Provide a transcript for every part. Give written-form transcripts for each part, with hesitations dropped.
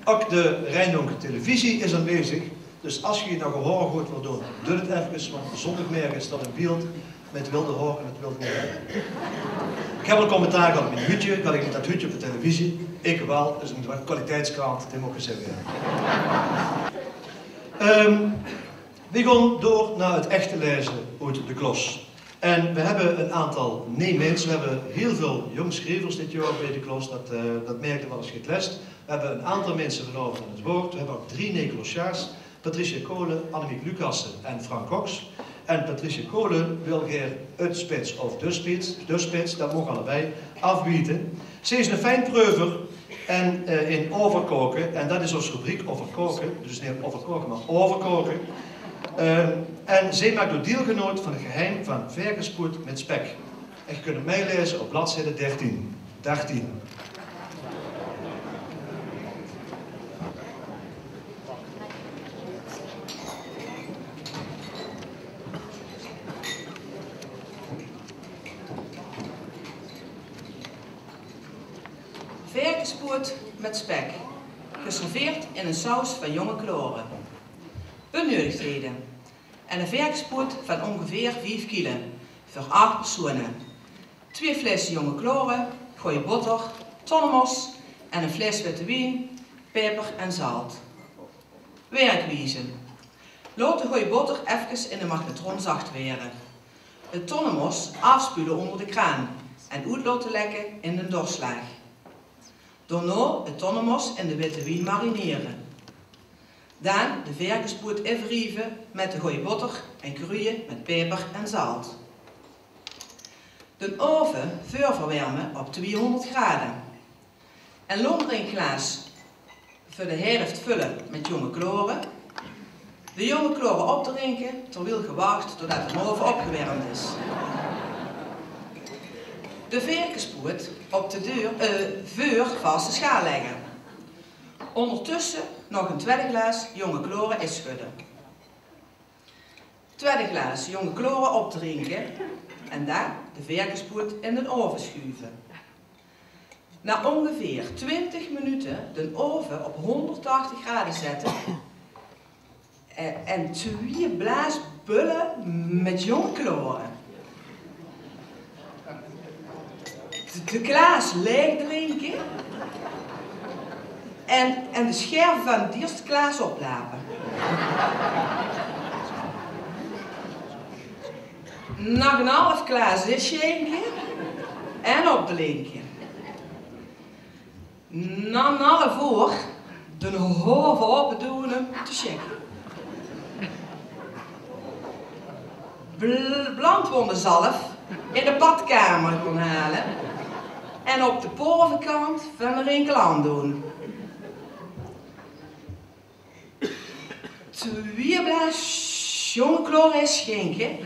Ook de Rijndonk televisie is aanwezig. Dus als je nog een hoorgoed wil doen, doe het even, want zonder meer is dat een beeld met wilde hoor en het wilde niet. Ik heb al een commentaar gehad met een hutje, kan ik niet dat hutje op de televisie? Ik wel, dat is een kwaliteitskrant, dat moet ik gezegd worden. We gaan door naar het echte lezen uit de klas. En we hebben een aantal mensen, we hebben heel veel jongschrijvers dit jaar bij de klas, dat merkte wel als je het leest. We hebben een aantal mensen verloren aan het woord, we hebben ook 3 Neklosjaars, Patricia Kolen, Annemiek Lucassen en Frank Cox. En Patricia Kolen wil geen het spits of de spits, dat mogen allebei, afbieden. Ze is een fijnpreuver en in overkoken, en dat is onze rubriek overkoken, dus niet overkoken, maar overkoken. En zij maakt ook deelgenoot van het geheim van verkenspoed met spek. En je kunt het meelezen op bladzijde 13. Verkenspoed met spek, geserveerd in een saus van jonge kloren. Benodigdheden. En een verkenspoed van ongeveer 5 kilo, voor 8 personen. 2 flessen jonge kloren, goeie boter, tonnemos en een fles witte wijn, peper en zout. Werkwijze. Laat de goeie boter even in de magnetron zacht weren. Het tonnemos afspulen onder de kraan en uit laten lekken in de doorslag. Daarna het tonnemos in de witte wijn marineren. Dan de verkenspoed even met de goeie boter en kruien met peper en zout. De oven voorverwarmen op 200 graden. En longdrinkglaas voor de helft vullen met jonge kloren. De jonge kloren opdrinken terwijl gewacht totdat de oven opgewarmd is. De verkenspoed op de vuur vaste schaal leggen. Ondertussen nog een tweede glas jonge kloren inschudden. Tweede glas jonge kloren opdrinken en dan de verkenspoed in de oven schuiven. Na ongeveer 20 minuten de oven op 180 graden zetten en 2 blaas bullen met jonge kloren. De glaas leeg drinken en de scherven van het eerste glaas oplapen. Nog een half glaas inschenken en opdrinken. Na een half uur de hoven opdoen te checken. Brandwondenzalf in de badkamer gaan halen en op de bovenkant van de rinkel aandoen. 2 blaas jonge kloren schenken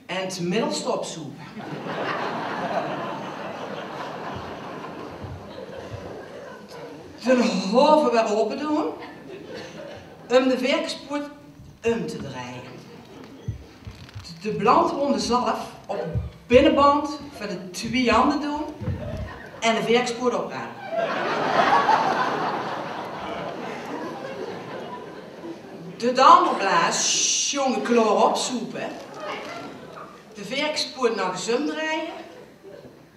en het middelste opsoepen. De hoven weer open doen om de verkenspoed om te draaien. De brandronde zalf op binnenband van de 2 handen doen en de verkenspoed opruimen. De andere blaas jonge kloren opsoepen, de verkenspoed nog eens omdraaien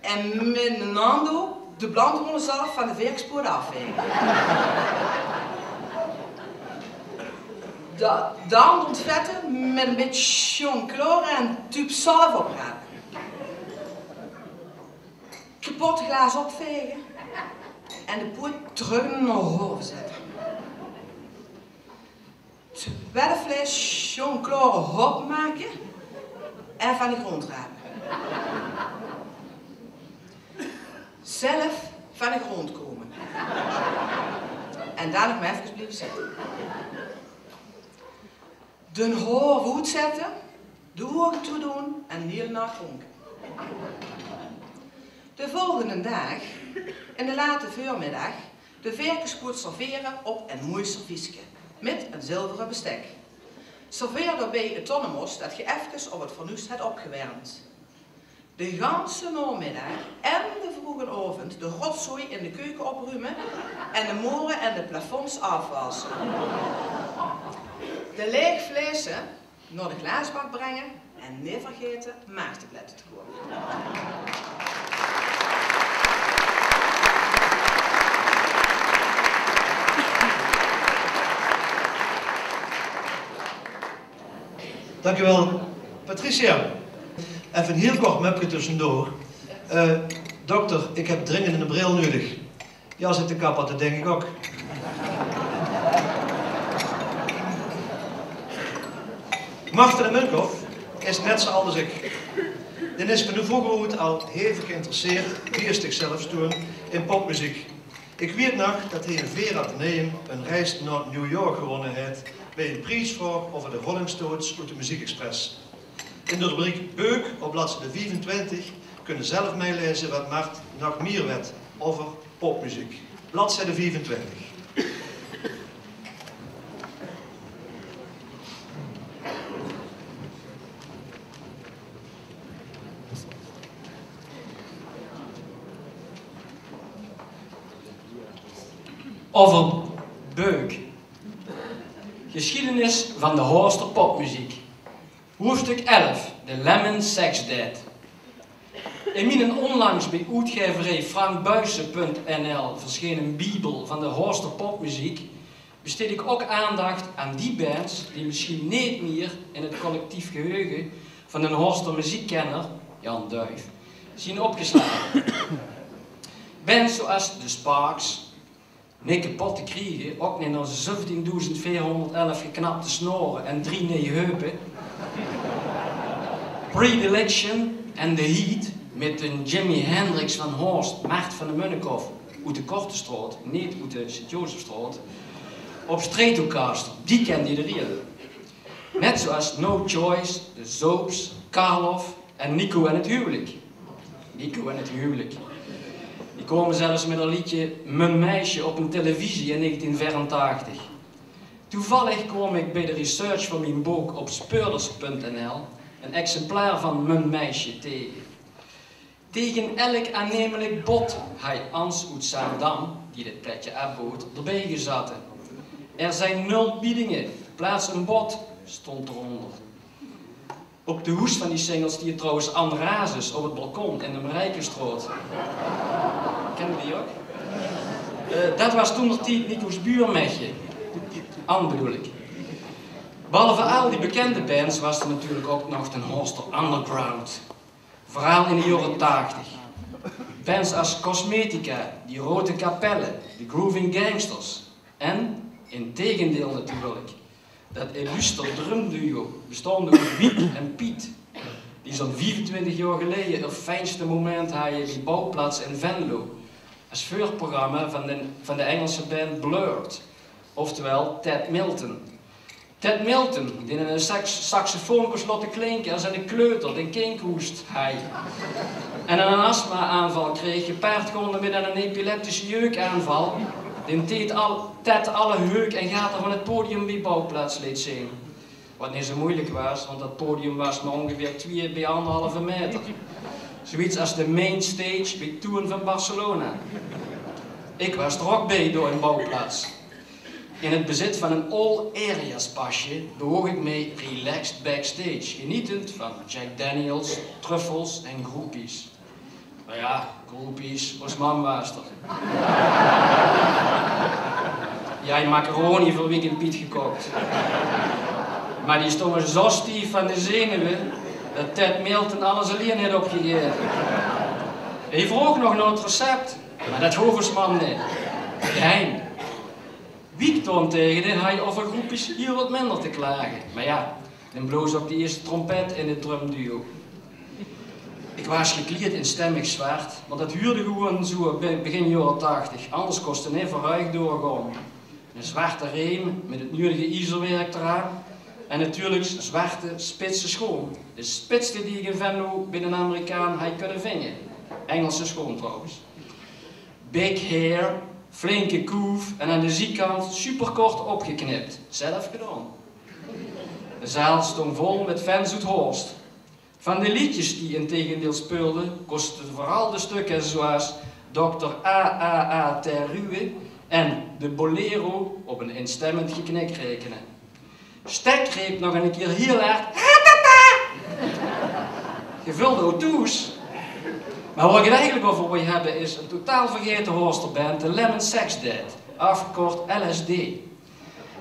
en met een handdoek de brandronde zalf van de verkenspoed afvegen. Dan ontvetten met een beetje jonge kloren en een tube zalf oprapen. Kapot glas opvegen en de poed terug naar de hoven zetten. 2 fles jonge kloren hop maken en van de grond rapen. Zelf van de grond komen. En daar nog maar even blijven zitten. De hoofd uitzetten, de ogen toedoen en de hele nacht dronken. De volgende dag, in de late voormiddag, de verkenspoed serveren op een mooi serviesje met een zilveren bestek. Serveer daarbij het tonnemos dat je even op het fornuis hebt opgewarmd. de ganse namiddag en de vroege avond de rotzooi in de keuken opruimen en de moren en de plafonds afwassen. De leeg flessen naar de glaasbak brengen en niet vergeten maagdepletten te kopen. Dankjewel, Patricia. Even een heel kort mapje tussendoor. Dokter, ik heb dringend een bril nodig. Ja, zit de kap had, dat denk ik ook. Marten de Munkhoff is net zoals als ik. Die is van de vroege al hevig geïnteresseerd, wie is zichzelf toen, in popmuziek. Ik weet nog dat hij in Vera Atheneum een reis naar New York gewonnen heeft bij een prijsvraag over de Rolling Stones uit de Muziek Express. In de rubriek Beuk op bladzijde 25 kunnen zelf meelezen wat Mart nog meer weet over popmuziek. Bladzijde 25. Over Beuk. Geschiedenis van de Horster popmuziek. Hoofdstuk 11. De Lemon Sex Dead. In mijn onlangs bij uitgeverij frankbuijsen.nl verschenen bibel van de Horster popmuziek besteed ik ook aandacht aan die bands die misschien niet meer in het collectief geheugen van een Horster muziekkenner, Jan Duif, zien opgeslagen. Bands zoals The Sparks, niet kapot te krijgen, ook niet naar 17.411 geknapte snoren en 3 heupen. Predilection en The Heat met een Jimi Hendrix van Horst, Mart van de Munkhoff uit de Korte Straat, niet uit de Sint-Jozefstraat, op Stratocaster, die kende iedereen. Net zoals No Choice, de Zoeps, Karloff en Nico en het huwelijk. Nico en het huwelijk. Die komen zelfs met een liedje Mijn meisje op een televisie in 1984. Toevallig kwam ik bij de research van mijn boek op speurders.nl een exemplaar van Mijn meisje tegen. Tegen elk aannemelijk bod hij Ans uit Zaandam, die dit plekje aanbood, erbij gezaten. Er zijn 0 biedingen, plaats een bod, stond eronder. Op de hoes van die singles die je trouwens Anne Razes op het balkon in de Marijkenstraat. Kennen die ook? Dat was toen nog Nico's buurmetje. Anne bedoel ik. Behalve al die bekende bands was er natuurlijk ook nog de Horster Underground. Vooral in de jaren 80. Bands als Cosmetica, die Rode Kapelle, de Grooving Gangsters. En, in tegendeel natuurlijk, dat illustre drumduo bestaande uit Wiep en Piet. Die zo'n 24 jaar geleden het fijnste moment hadden die bouwplaats in Venlo. Als voorprogramma van de Engelse band Blurred. Oftewel Ted Milton. Ted Milton, die in een saxofoon besloten klinken als een kleuter, den kinkhoest hij. En een astma-aanval kreeg, gepaard gewoon met een epileptische jeukaanval. Die Ted alle heuk en gaten van het podium bij bouwplaats liet zien. Wat niet zo moeilijk was, want dat podium was maar ongeveer 2 bij 1,5 meter. Zoiets als de main stage bij Tour van Barcelona. Ik was er ook bij door een bouwplaats. In het bezit van een all-areas pasje bewoog ik mee relaxed backstage, genietend van Jack Daniels, truffels en groepies. Nou ja, groepies, was man was er. Jij macaroni voor Weekend Piet gekookt. Maar die stonden zo stief van de zenuwen dat Ted Milton alles alleen had opgegeven. Hij vroeg nog naar het recept, maar dat hoeversman niet. Geheim. Wiek toont tegen hij over groepjes hier wat minder te klagen. Maar ja, dan bloos ook de eerste trompet in het drumduo. Ik was gekleed in stemmig zwart, maar dat huurde gewoon zo begin jaren 80. Anders kostte het even ruig doorgaan. Een zwarte reem met het nodige ijzerwerk eraan. En natuurlijk zwarte, spitse schoen. De spitste die ik in Venlo bij een Amerikaan had kunnen vinden. Engelse schoen trouwens. Big hair, flinke koef en aan de zijkant superkort opgeknipt. Zelf gedaan. De zaal stond vol met fans uit Horst. Van de liedjes die in tegendeel speelden, kosten vooral de stukken zoals Dr. A.A.A. ter Ruwe en de Bolero op een instemmend geknik rekenen. Stek greep nog een keer heel hard gevulde auto's. Maar waar ik het eigenlijk over wil hebben is een totaal vergeten hoorsterband, de Lemon Sex Dead, afgekort LSD.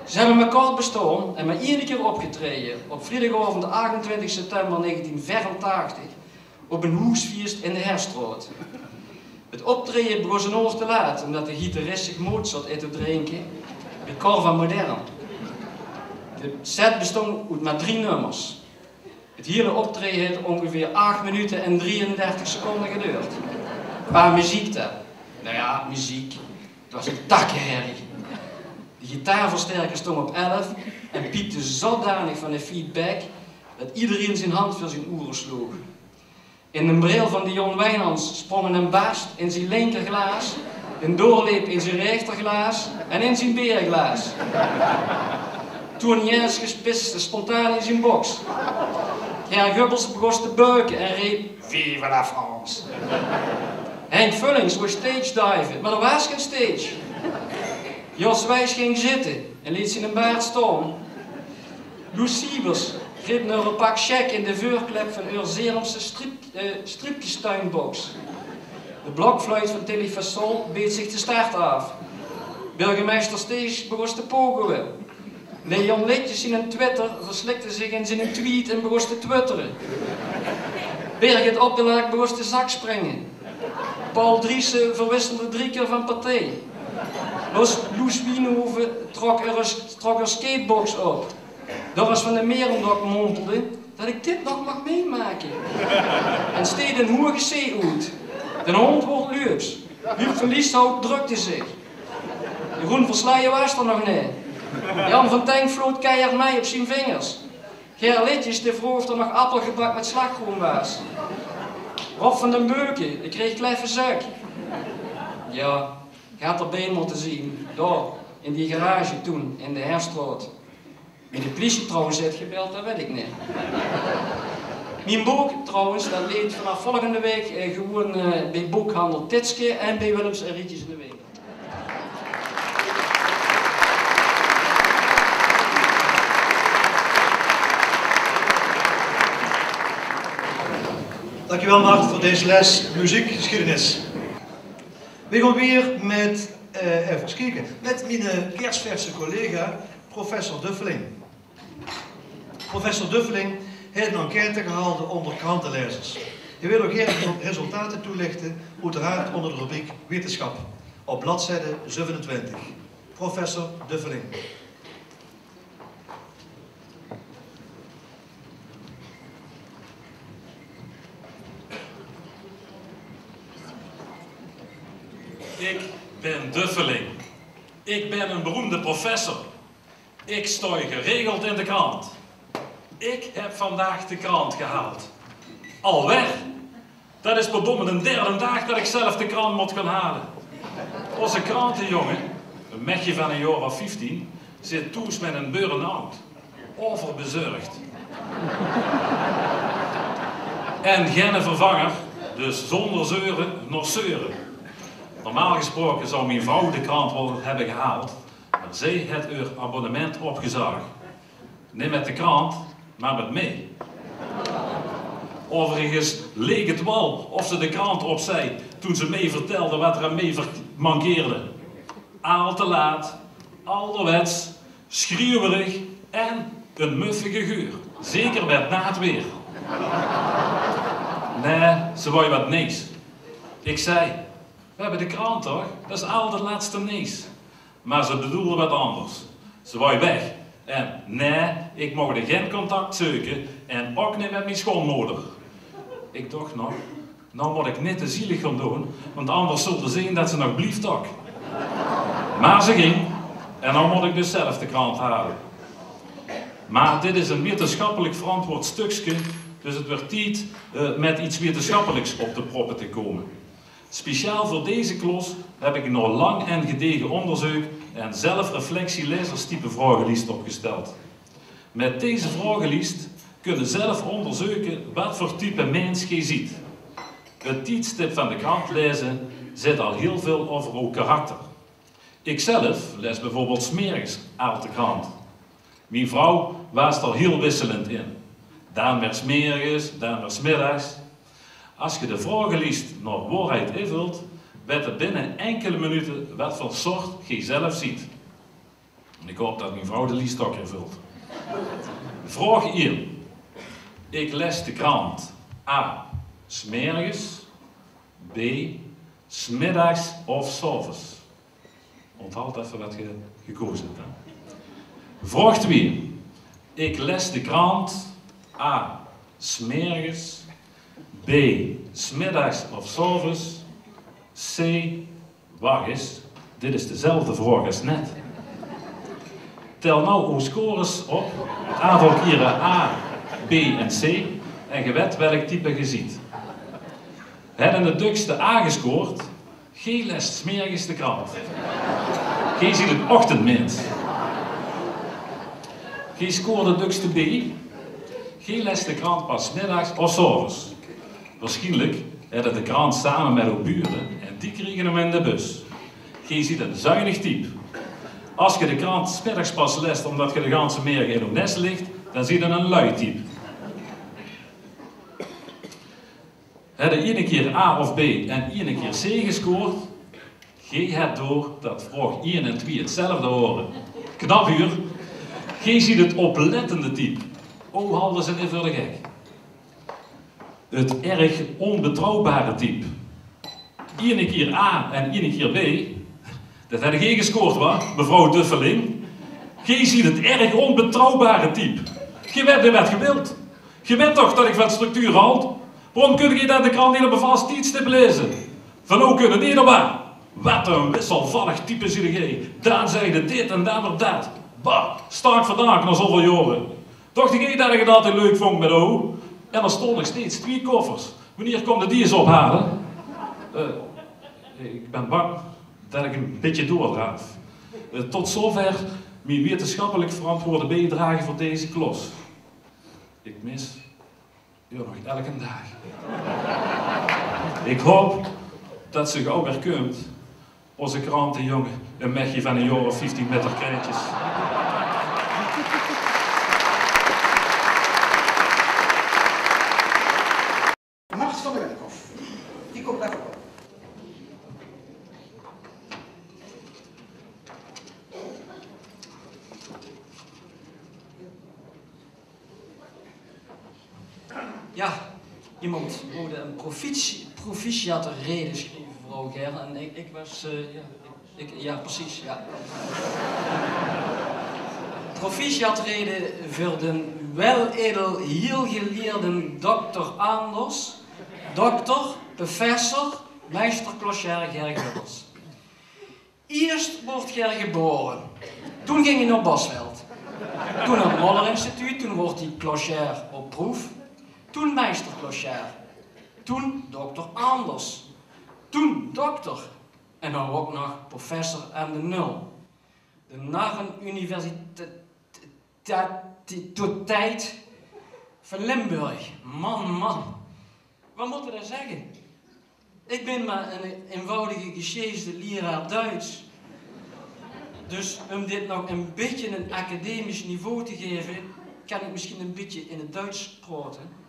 Ze hebben maar kort bestaan en maar één keer opgetreden op vrijdagavond 28 september 1984 op een hoesfeest in de Herstraat. Het optreden begon een oor te laat omdat de gitarist zich Mozart uit te drinken bij Corva Modern. De set bestond uit maar 3 nummers. Het hele optreden heeft ongeveer 8 minuten en 33 seconden geduurd. Qua muziek dan? Nou ja, muziek. Het was een takkenherrie. De gitaarversterker stond op 11 en piepte zodanig van de feedback dat iedereen zijn hand voor zijn oren sloeg. In de bril van Dion Wijnands sprongen een barst in zijn linkerglaas, een doorleep in zijn rechterglaas en in zijn beerglaas. Tourniers gespiste spontaan in zijn box. Ger Gubbels begon te beuken en riep Vive la France. Henk Vullings wou stage diven, maar er was geen stage. Jos Wijs ging zitten en liet zijn baard staan. Loes Siebers greep naar een pak check in de vuurklep van Urzeerumse stripjestuinbox. De blokfluit van Tilly Fassol beet zich de start af. Burgemeester Steeg begon te pogelen. Leon Litjes in een Twitter verslikte zich in zijn tweet en begon te twitteren. Birgit Opdelaak begon te zak springen. Paul Driessen verwisselde 3 keer van partij. Loes Wienhoven trok haar skatebox op. Doris van der Merendok mompelde dat ik dit nog mag meemaken. En steed een hoge zee uit. De hond wordt luips. Huub van Lieshout drukte zich. Jeroen Versleijen was er nog niet. Jan van Tenk floot keihard mij op zijn vingers. Ger Litjes de vroeg of er nog appelgebak met slagroom was. Rob van den Beuken, ik kreeg kleffe zak. Ja, ik had erbij moeten zien. Daar, in die garage toen, in de Herstraat. Wie de politie trouwens heeft gebeld, dat weet ik niet. Mijn boek trouwens, dat leed vanaf volgende week gewoon bij boekhandel Titske en bij Willems en Rietjes in de Week. Dankjewel Maarten voor deze les muziekgeschiedenis. We gaan weer met, even kijken, met mijn kerstverse collega, professor Duffeling. Professor Duffeling heeft een enquête gehouden onder krantenlezers. Hij wil ook geen resultaten toelichten, uiteraard onder de rubriek wetenschap, op bladzijde 27. Professor Duffeling. Ik ben Duffeling. Ik ben een beroemde professor. Ik sta geregeld in de krant. Ik heb vandaag de krant gehaald. Alweer? Dat is verdomme een derde dag dat ik zelf de krant moet gaan halen. Onze krantenjongen, een mechje van een jaar of 15, zit toes met een burn-out. Overbezorgd. En geen vervanger, dus zonder zeuren nog zeuren. Normaal gesproken zou mijn vrouw de krant wel hebben gehaald, maar zij heeft haar abonnement opgezegd. Niet met de krant, maar met mij. Overigens leek het wel of ze de krant opzij toen ze mee vertelde wat er aan mee mankeerde. Al te laat, ouderwets, schreeuwerig en een muffige geur. Zeker met na het weer. Nee, ze wou wat niks. Ik zei, we hebben de krant toch? Dat is al de laatste niks. Maar ze bedoelde wat anders. Ze wou weg. En nee, ik mocht er geen contact zoeken en ook niet met mijn schoonmoeder. Ik dacht nog, nou moet ik niet te zielig gaan doen, want anders zult er zien dat ze nog blieft ook. Maar ze ging en dan moet ik dus zelf de krant halen. Maar dit is een wetenschappelijk verantwoord stukje, dus het werd tijd met iets wetenschappelijks op de proppen te komen. Speciaal voor deze klas heb ik een nog lang en gedegen onderzoek en zelfreflectie-lezerstype vragenlijst opgesteld. Met deze vragenlijst kunnen zelf onderzoeken wat voor type mens je ziet. Het tijdstip van de krant lezen zit al heel veel over uw karakter. Ikzelf lees bijvoorbeeld 's morgens uit de krant. Mijn vrouw was er heel wisselend in. Dan weer 's morgens, dan weer 's middags. Als je de vragen leest naar waarheid invult, weet er binnen enkele minuten wat voor soort je zelf ziet. En ik hoop dat mijn vrouw de liest ook invult. Vraag 1. Ik lees de krant A. 's morgens, B. 's middags of 's avonds. Onthoud even wat je gekozen hebt. Vraag 2. Ik lees de krant A. 's morgens, B. 's middags of 's avonds, C. Wacht eens, dit is dezelfde vraag als net. Tel nou uw scores op, het aantal keren A, B en C, en je weet welk type je ziet. Hebben de dukste A gescoord, G leest 's morgens de krant. G ziet het ochtendmens. G scoorde de dukste B, G leest de krant pas 's middags of 's avonds. Waarschijnlijk hadden de krant samen met uw buren en die kregen hem in de bus. G ziet een zuinig type. Als je de krant 's middags pas leest omdat je de ganse morgen in uw nest ligt, dan zie je een lui type. Hadden 1 keer A of B en 1 keer C gescoord, G hebt door dat vraag 1 en 2 hetzelfde horen. Knap uur. G ziet het oplettende type. Oh, hadden ze even de gek. Het erg onbetrouwbare type. 1 keer A en 1 keer B. Dat had G gescoord, wat, mevrouw Duffeling. G ziet het erg onbetrouwbare type. Je weet niet wat je wilt. Je weet toch dat ik van structuur houd? Waarom kun je dat de krant niet op een vast tijdstip lezen? Van hoe kunnen die erbij? Wat een wisselvallig type zie je. Dan zeg je dit en dan weer dat. Bah, sta ik vandaag na zoveel jaren. Dacht ik dat ik het altijd leuk vond met O. En er stonden nog steeds 2 koffers. Wanneer komt die eens ophalen? Ik ben bang dat ik een beetje doordraaf. Tot zover mijn wetenschappelijk verantwoorde bijdrage voor deze klos. Ik mis nog elke dag. Ik hoop dat ze gauw weer komt. Onze krantenjongen, een mechje van een jaar of 15 met haar krijtjes. Macht van de Wenhoff. Die komt even op. Ja, iemand moet een proficiate reden schrijven, mevrouw Ger. En ik was, ja, precies, ja. Proficiat reden voor de weledel heel geleerde dokter Anders, dokter, professor, meester clochère Ger Gubbels. Eerst wordt Ger geboren, toen ging hij naar Bosveld. Toen naar het Moller Instituut, toen wordt hij clochère op proef. Toen meester clochère. Toen dokter Anders. Toen dokter. En dan ook nog professor aan de nul. De Narren Universiteit van Limburg. Man. Wat moet je daar zeggen? Ik ben maar een eenvoudige gesjeesde leraar Duits. Dus om dit nog een beetje een academisch niveau te geven, kan ik misschien een beetje in het Duits praten.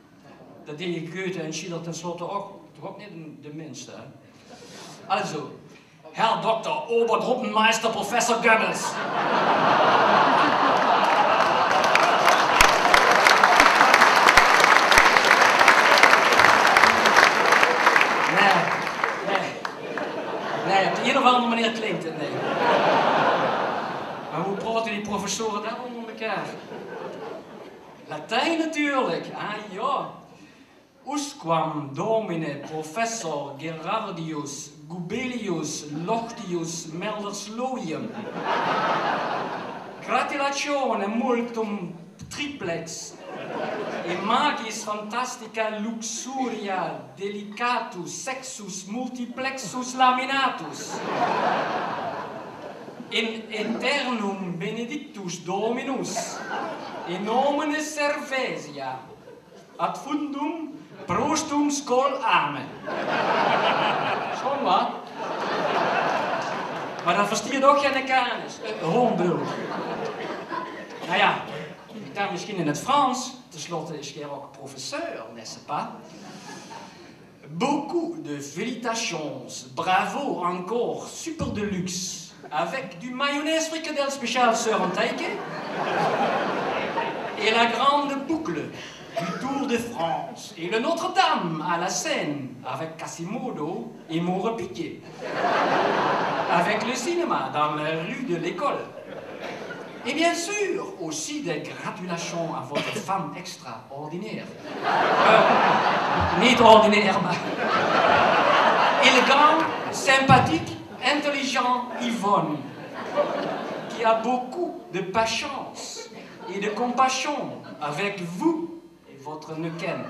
Dat deed je Goethe en Schiller tenslotte ook, toch ook niet de minste. Hè? Also, Herr Dr. Obergruppenmeister Professor Goebbels. Nee, op de een of andere manier klinkt het, nee. Maar hoe praten die professoren dan onder elkaar? Latijn natuurlijk, ah ja. Usquam domine professor Gerardius Gubelius Lochtius Meldersloium. Gratulatione multum triplex. E magis fantastica luxuria delicatus sexus multiplexus laminatus. In eternum benedictus spiritus dominus, in nomine Servesia, ad fundum prostum scol amen. Schoon wat? Maar dat verstiert ook geen kanus. Rondbul. Nou ja, ik dan misschien in het Frans. Ten slotte is jij ook professeur, n'est-ce pas? Beaucoup de félicitations. Bravo encore. Super de luxe. Avec du mayonnaise fricadelle spécial sur un taille. Et la grande boucle du Tour de France. Et le Notre-Dame à la Seine. Avec Quasimodo et Maurepiquet. Avec le cinéma dans la rue de l'école. Et bien sûr, aussi des gratulations à votre femme extraordinaire. Niet ordinaire, maar... Élégant, sympathique, intelligent Yvonne. Qui a beaucoup de patience et de compassion avec vous et votre Neuquén.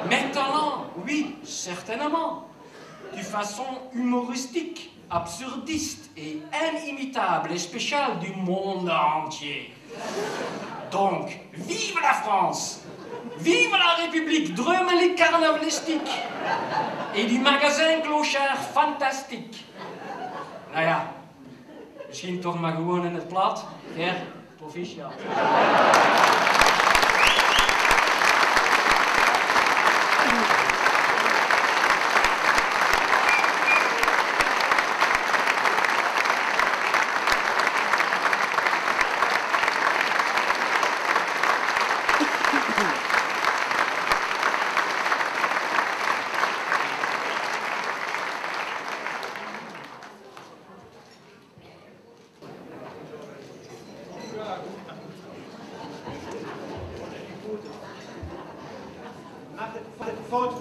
Mais talent, oui, certainement. De façon humoristique, absurdiste et inimitable et spéciale du monde entier. Donc, vive la France! Vive la République drummelig carnavalistique! Et du magasin Clochard fantastiek! Nou ja, misschien toch maar gewoon in het plat. Ja, proficiat.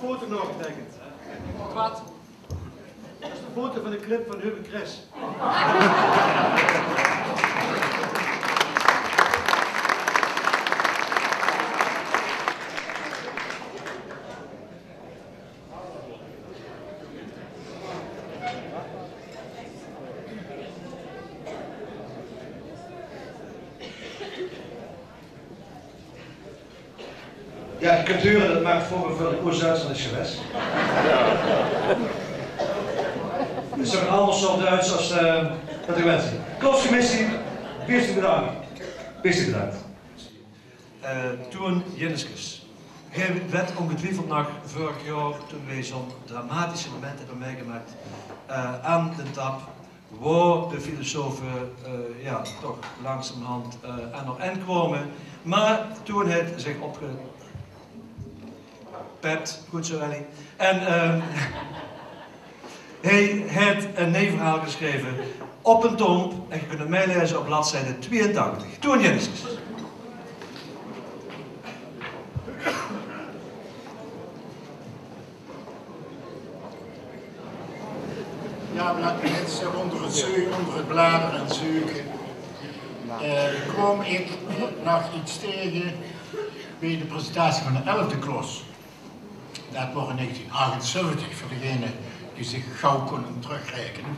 Foto nog getekend. Wat? Dat is de foto van de clip van Hubbe Chris. Ja, de cultuur, dat maakt voor de koers-Duitsland is geweest. Het is toch een ander soort Duits als dat ik wens. Kloscommissie, beste bedankt. Beste bedankt. Toen Jenniskes. Jij werd ongetwijfeld nog vorig jaar, toen wij zo'n dramatische moment hebben meegemaakt, aan de tap, waar de filosofen ja, toch langzamerhand aan nog en kwamen. Maar toen het zich Pet, goed zo Ellie. En hij heeft een nevenverhaal geschreven op een tomp. En je kunt het meelezen op bladzijde 82. Toen Jenniskes. Ja, mensen onder het bladeren en zoeken. Kwam ik nog iets tegen bij de presentatie van de 11e klas. Dat was in 1978, voor degenen die zich gauw konden terugrekenen.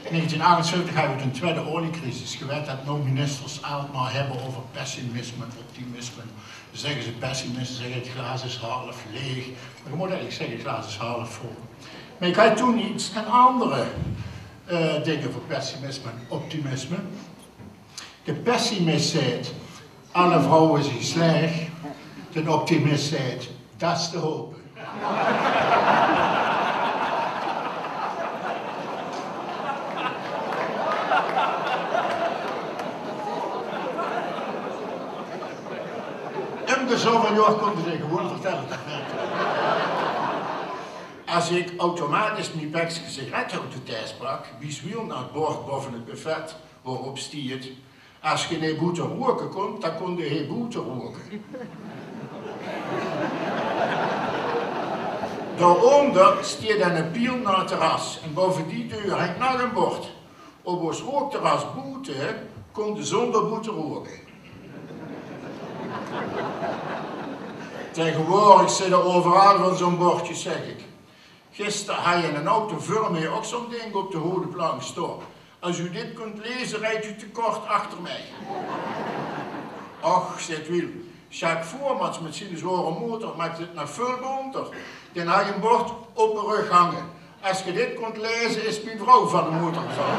In 1978 hebben we een tweede oliecrisis gewet dat nou ministers allemaal hebben over pessimisme, optimisme. Dan zeggen ze pessimisten, zeggen het glas is half leeg. Maar je moet eigenlijk zeggen het glas is half vol. Maar ik had toen iets en andere dingen voor pessimisme en optimisme. De pessimist zei, alle vrouwen zijn slecht. De optimist zei, dat is te hopen. En de zoveel jaar kon je gewoon vertellen. Als ik automatisch mijn bekje sigaret uit de thuis brak, wie wiel naar het bord boven het buffet waarop stiert. Als je geen boete roken kon, dan kon je geen boete roken. Daaronder stiert dan een piel naar het terras en boven die deur hangt nog een bord. Op ons rookterras boete kon je zonder boete roken. Tegenwoordig zitten overal van zo'n bordje, zeg ik. Gisteren had je in een auto voor mij ook zo'n ding op de hoge plank staan. Als u dit kunt lezen, rijdt u te kort achter mij. Och, zegt Wiel, Jacques Voormans met zijn zware motor maakt het naar veel bonter. Dan had je een bord op de rug hangen. Als je dit kunt lezen, is mijn vrouw van de motor gevallen.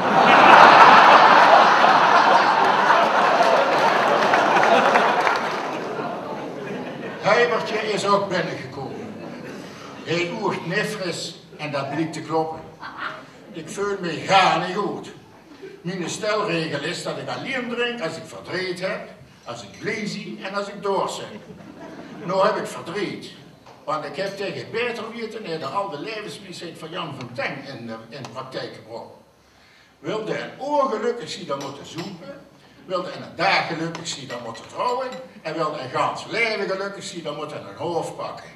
Heibertje is ook binnengekomen. Hij oert nefris en dat blijkt te kloppen. Ik voel me gaar niet goed. Mijn stelregel is dat ik alleen drink als ik verdriet heb, als ik blij zie en als ik doorzet. Nou heb ik verdriet, want ik heb tegen beter weten al de levensmisheid van Jan van Teng in praktijk gebracht. Wilde een oor gelukkig zien, dan moeten zoeken. Wilde een dag gelukkig zien, dan moeten trouwen. En wilde een gans leven gelukkig zien, dan moet hij een hoofd pakken.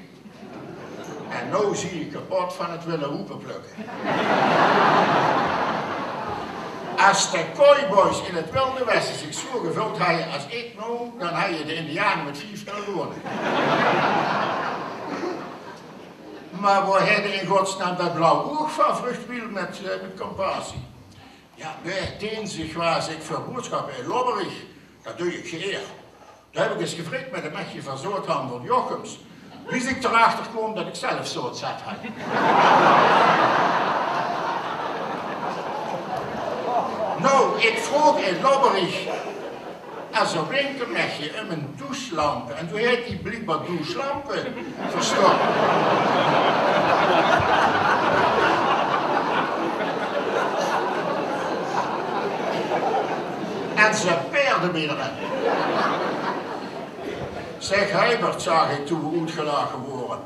En nou zie ik kapot van het willen hoepen plukken. Als de cowboys in het Wilde Westen zich zo gevuld hadden als ik nou, dan had je de Indianen met 4 gewonnen. Maar waar hadden in godsnaam dat blauw oog van vruchtwiel met compassie? Ja, bij dinsdag was ik voor boodschappen in Lobberich. Dat doe ik geëer. Daar heb ik eens gevraagd met een mechje van zoothandel Jochems. Wie ik erachter kwam dat ik zelf zout zat had. Nou, ik vroeg in Lobberich als een winkelmechje om een douchelampen. En toen heet die blijkbaar douchelampen verstopt. En ze peerden me erin. Zeg Heibert, zag ik toen we uitgelachen worden.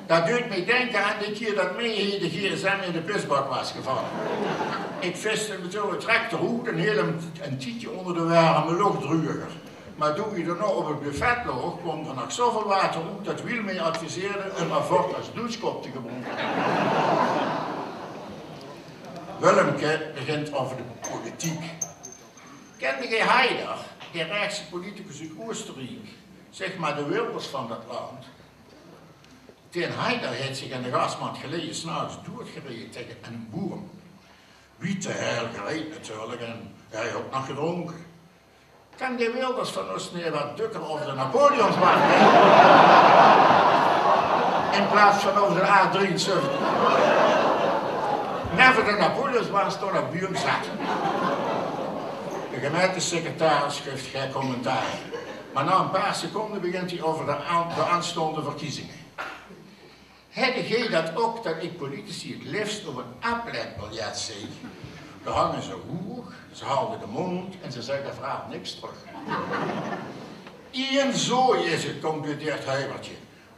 Dat doet me denken aan die keer dat mij hier de gsm in de pisbak was gevallen. Ik viste met zo'n tractorhoed een tietje onder de warme lucht druiger. Maar toen je er nou op het buffet lag, kwam er nog zoveel water uit dat Wiel mij adviseerde om een fort als douchekop te gebruiken. Willemke begint over de politiek. Kende je Haider, de rechtse politicus uit Oostenrijk, zeg maar de Wilders van dat land? Tegen Haider heeft zich in de gasmaand geleden s'nachts doodgereden tegen een boer. Wie te hel gereed natuurlijk en hij ook nog gedronken. Kan die Wilders van ons neer wat dukker over de Napoleonsbaan in plaats van over de A73. Never de Napoleonsbaan stond op buur zat. De gemeentesecretaris geeft geen commentaar. Maar na een paar seconden begint hij over de aanstaande verkiezingen. Heb jij dat ook, dat ik politici het liefst op een afleidbiljet zie? Daar hangen ze hoog, ze houden de mond en ze zeggen vraag niks terug. Ian zooi is het, concludeert Heibertje.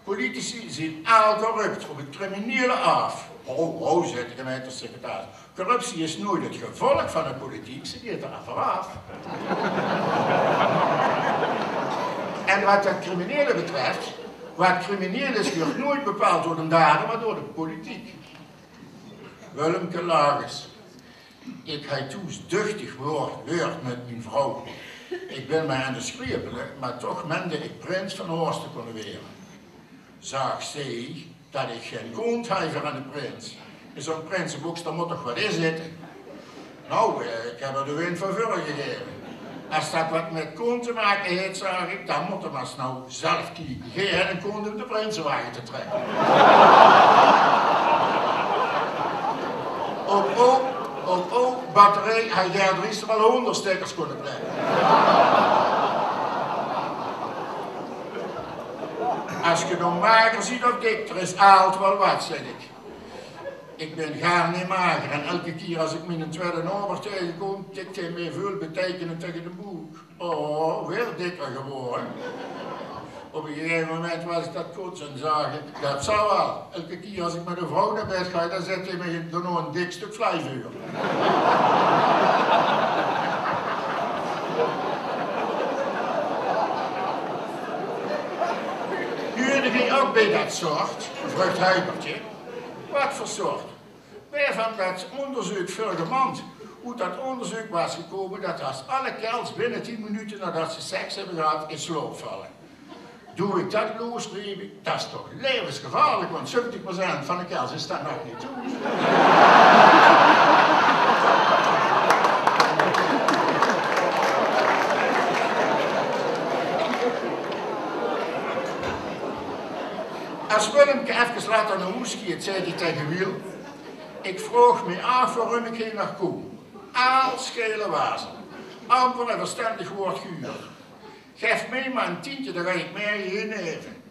Politici zijn al corrupt op het criminele af. Oh, zegt de gemeentesecretaris. Corruptie is nooit het gevolg van de politiek, ze gaat er af. En wat het criminele betreft, wat crimineel is, wordt nooit bepaald door de dader, maar door de politiek. Willemke Lagers. Ik heb toen duchtig woord met mijn vrouw. Ik ben mij aan de schreeuwelen, maar toch mende ik prins van Horst te kunnen weren. Zag zij dat ik geen kont heb aan de prins. In zo'n prinsenboek, daar moet toch wat in zitten. Nou, ik heb er de wind van vullen gegeven. Als dat wat met koon te maken heeft, zag ik, dan moet hij maar snel zelf kijken. Geen een koon om de prinsenwagen te trekken. Op batterij had jij er eerst wel 100 stekkers kunnen brengen. Als je nou mager ziet of dik, er is altijd wel wat, zeg ik. Ik ben gaar niet mager en elke keer als ik mijn tweede nummer tegenkom, tikt hij mij veel betekenend tegen de boek. Oh, weer dikker geworden. Op een gegeven moment was ik dat koets en zag ik, dat zou wel. Elke keer als ik met een vrouw naar bed ga, dan zet hij me er nog een dik stuk vleesvuur. Jullie ging ook bij dat soort, vraagt Heibertje. Wat voor soort? Wij van dat onderzoek vorige maand. Hoe dat onderzoek was gekomen dat als alle kerels binnen 10 minuten nadat ze seks hebben gehad in sloop vallen. Doe ik dat losstreven, dat is toch levensgevaarlijk, want 70% van de kerels is dat nog niet toe. als Willemke even later naar huis gaat, zei hij tegen Wiel, ik vroeg me af waarom ik hier naar kom. Al schele wazen, amper een verstandig woord guur. Geef mij maar een tientje, dan ga ik meer heen even.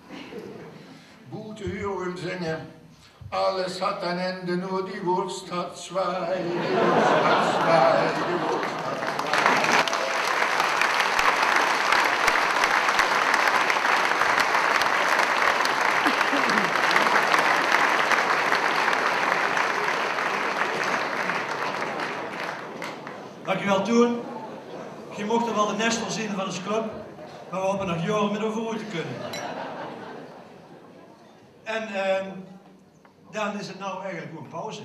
Boete huur hem zingen, alles had een einde, nur die worst had zwaai, die worst had zwaai, die worst had zwaai. Dankjewel Toon. Je mocht er wel de nestel zien van ons club, maar we hopen nog jaren met over te kunnen. En dan is het nou eigenlijk gewoon pauze.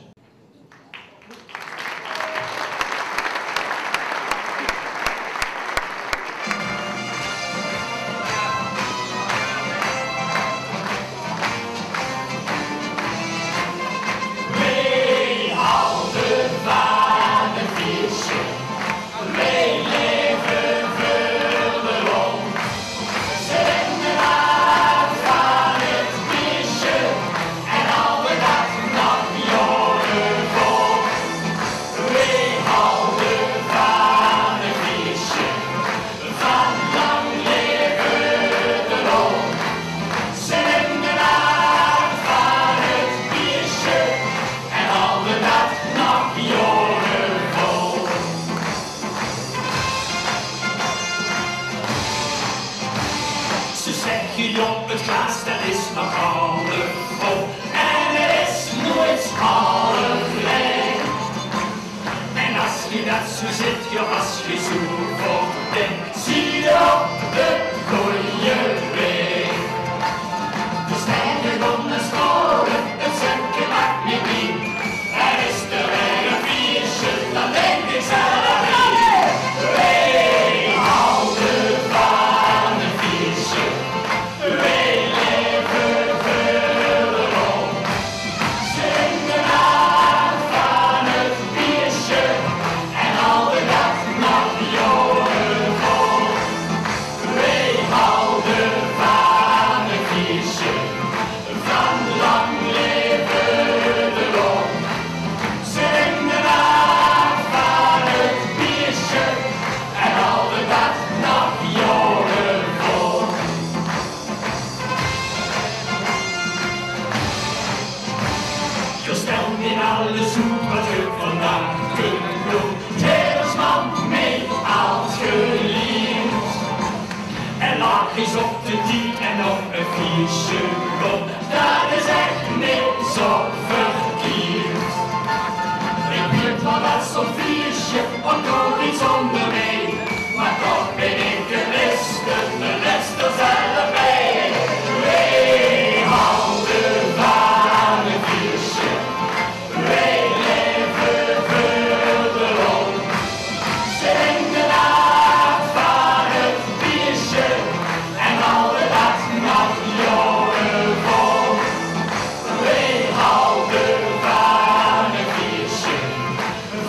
Is op de 10 en nog een 4 komt, dat is echt niet zo verkeerd. Ik weet wel dat zo'n 4 of doe iets onder mij, maar toch ben ik de beste allebei. Wij houden van een 4, wij leven voor de rol. Zingen af van het biertje. Wij houden van een feestje,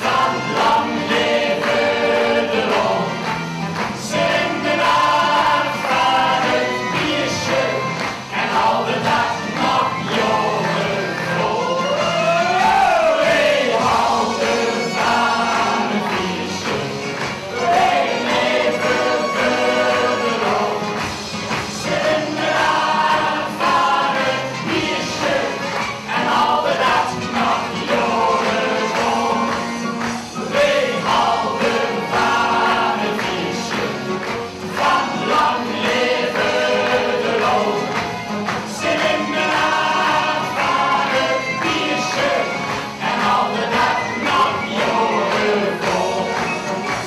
van lang leven de lol. Zingen af van het biertje en al de dag nog jongenvol. Wij houden van een feestje, wij leven voor de lol. Zingen af van het biertje en al de dag nog jongenvol. Wij houden van het feestje, van lang leven de lol. Zingen af van het biertje en al de dag nog jongenvol.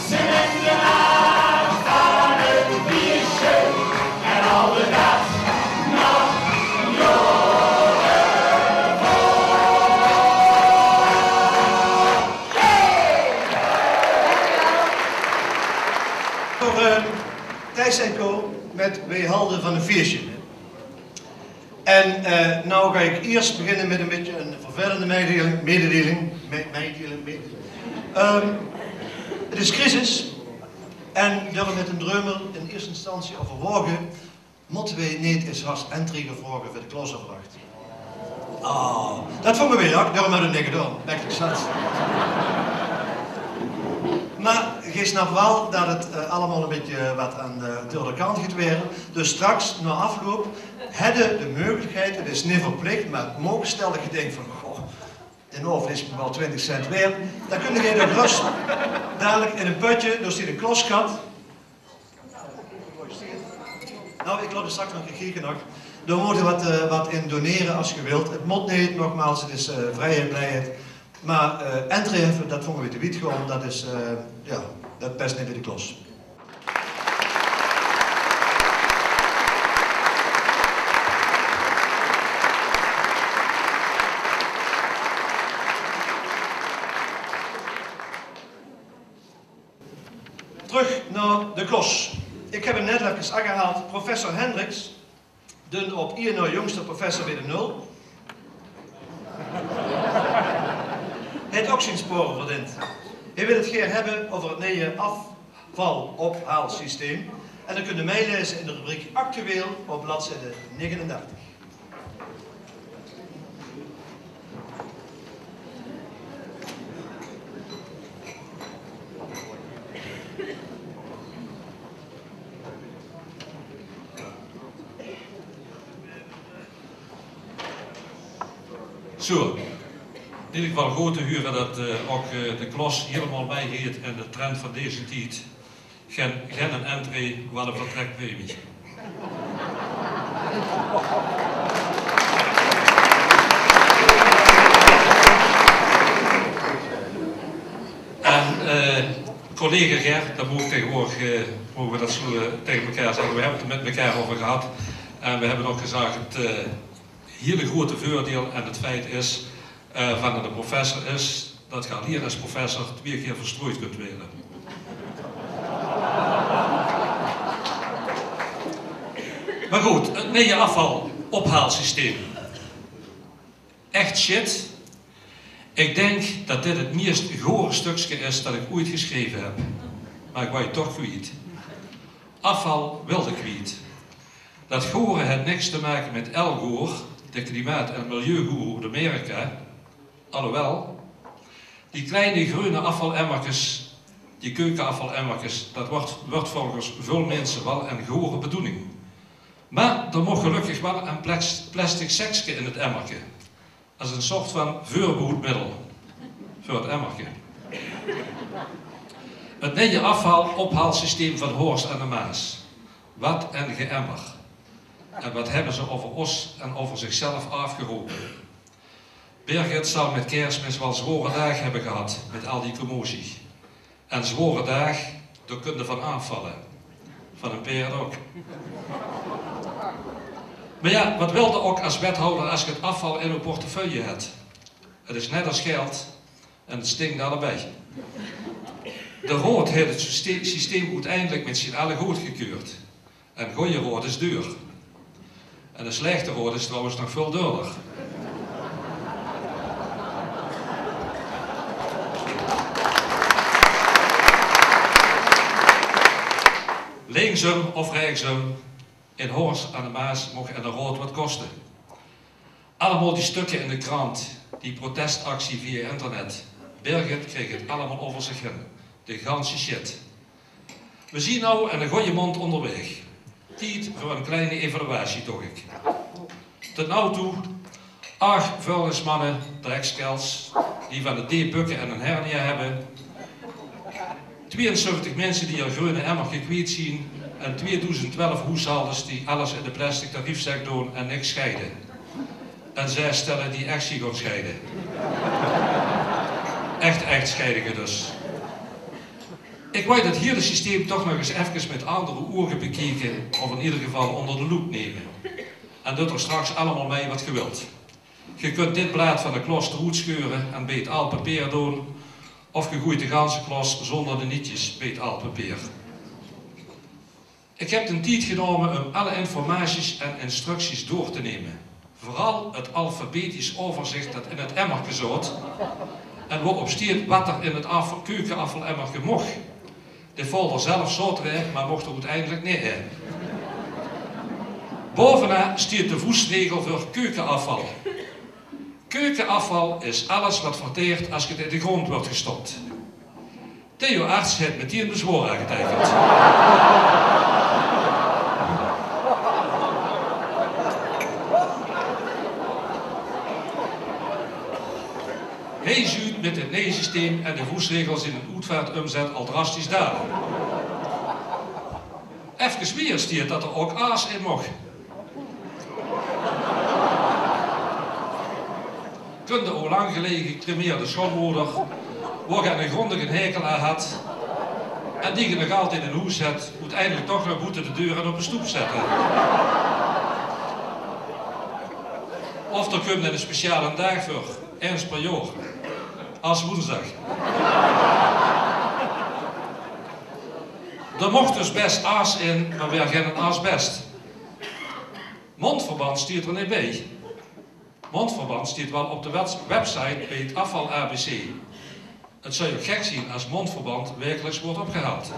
Zingen af van het biertje en al de dag nog Voor Thijs en Co met Wij houden van een feestje. En nou ga ik eerst beginnen met een beetje een vervelende mededeling. Het is crisis en door met een dreumel in eerste instantie overwogen Moeten we niet eens als entry gevraagd voor de klas afwacht? Oh, dat vond ik weer ook, daarom hebben we het niet gedaan. Echt zat. Maar je snapt wel dat het allemaal een beetje wat aan de kant gaat werden. Dus straks, na afloop, hebben de mogelijkheid, het is niet verplicht, maar het mogen stellen dat je denkt van, goh, in over is wel 20 cent weer. Dan kun je de rust dadelijk in een putje, dus die de kloskant. Nou, ik laat er straks nog een kijken nog. Dan moet je wat in doneren als je wilt. Het moet niet, nogmaals, het is vrijheid, blijheid. Maar entreffen, dat vonden we te wiet gewoon, dat is, ja, dat past niet bij de klas. Terug naar de klas. Ik heb hem net even aangehaald. Professor Hendricks, de op 1 na jongste professor bij de 0. Hij heeft ook zijn sporen verdiend. Hij wil het geer hebben over het nieuwe afvalophaalsysteem. En dan kunnen wij lezen in de rubriek actueel op bladzijde 39. Zo, in ieder geval goed te huren dat ook de klas helemaal meegeeft in de trend van deze tijd. Geen een entree, wel een vertrekpremie. En collega Gert, daar moet ik tegenwoordig mogen we dat zo tegen elkaar zeggen. We hebben het er met elkaar over gehad en we hebben ook gezegd het hele grote voordeel en het feit is van de professor is dat je hier als professor 2 keer verstrooid kunt worden. Maar goed, het nieuwe afvalophaalsysteem. Echt shit. Ik denk dat dit het meest gore stukje is dat ik ooit geschreven heb. Maar ik wou je toch kwijt. Afval wilde kwijt. Dat gore heeft niks te maken met Al Gore, de klimaat- en milieugoeroe uit Amerika. Alhoewel, die kleine groene afvalemmertjes, die keukenafvalemmertjes, dat wordt volgens veel mensen wel een gore bedoeling. Maar er mag gelukkig wel een plastic sekje in het emmertje. Als een soort van voorbehoedmiddel voor het emmertje. Het nieuwe afvalophaalsysteem van Horst en de Maas. Wat een geëmmer. En wat hebben ze over ons en over zichzelf afgeroepen. Birgit zal met Kerstmis wel zware dagen hebben gehad met al die commotie. En zware dagen, daar kun je van aanvallen. Van een peer ook. Maar ja, wat wilde ook als wethouder als je het afval in uw portefeuille hebt? Het is net als geld en het stinkt allebei. De rood heeft het systeem uiteindelijk met z'n allen goedgekeurd. En goeie rood is duur. En de slechte rood is trouwens nog veel duurder. Linksom of rechtsom, in Horst aan de Maas mocht en de rood wat kosten. Allemaal die stukken in de krant, die protestactie via internet. Birgit kreeg het allemaal over zich heen. De ganse shit. We zien nou een goeie mond onderweg. Tijd voor een kleine evaluatie, toch ik. Tot nu toe, 8 vuilnismannen, drekskels, die van de D-bukken en een hernia hebben. 72 mensen die er groene emmer gekweet zien. En 2012 huishoudens die alles in de plastic tariefzak doen en niks scheiden. En 6 stellen die echt gaan scheiden. Echt scheidingen dus. Ik wou dat hele systeem toch nog eens even met andere ogen bekijken, of in ieder geval onder de loep nemen. En doet er straks allemaal mee wat je wilt. Je kunt dit blad van de klos eruit scheuren en bij het al papier doen, of je gooit de ganse klos zonder de nietjes bij het al papier. Ik heb de tijd genomen om alle informaties en instructies door te nemen. Vooral het alfabetisch overzicht dat in het emmertje zat en waarop staat wat er in het keukenafvalemmertje mocht. De folder zelf zat erin, maar mocht er uiteindelijk niet in. Bovenaan stiert de voestregel voor keukenafval. Keukenafval is alles wat verteert als het in de grond wordt gestopt. Theo Arts heeft meteen bezwaar aangetekend. Hij zuurt met het nee-systeem en de voestregels in een uitvaartomzet al drastisch dalen. Even weer stiert dat er ook aas in mocht. Kun de al lang gelegen gecremeerde schoonmoeder, waar je een grondige hekel aan had, en die je nog altijd in huis hebt, moet eindelijk toch nog moeten de deuren op een stoep zetten. Of er komt een speciale dag voor, eens per jaar, als woensdag. Er mocht dus best aas in, maar weer geen asbest. Mondverband stiert er niet bij. Mondverband stiert wel op de website bij het afval ABC. Het zou je gek zien als mondverband wekelijks wordt opgehaald.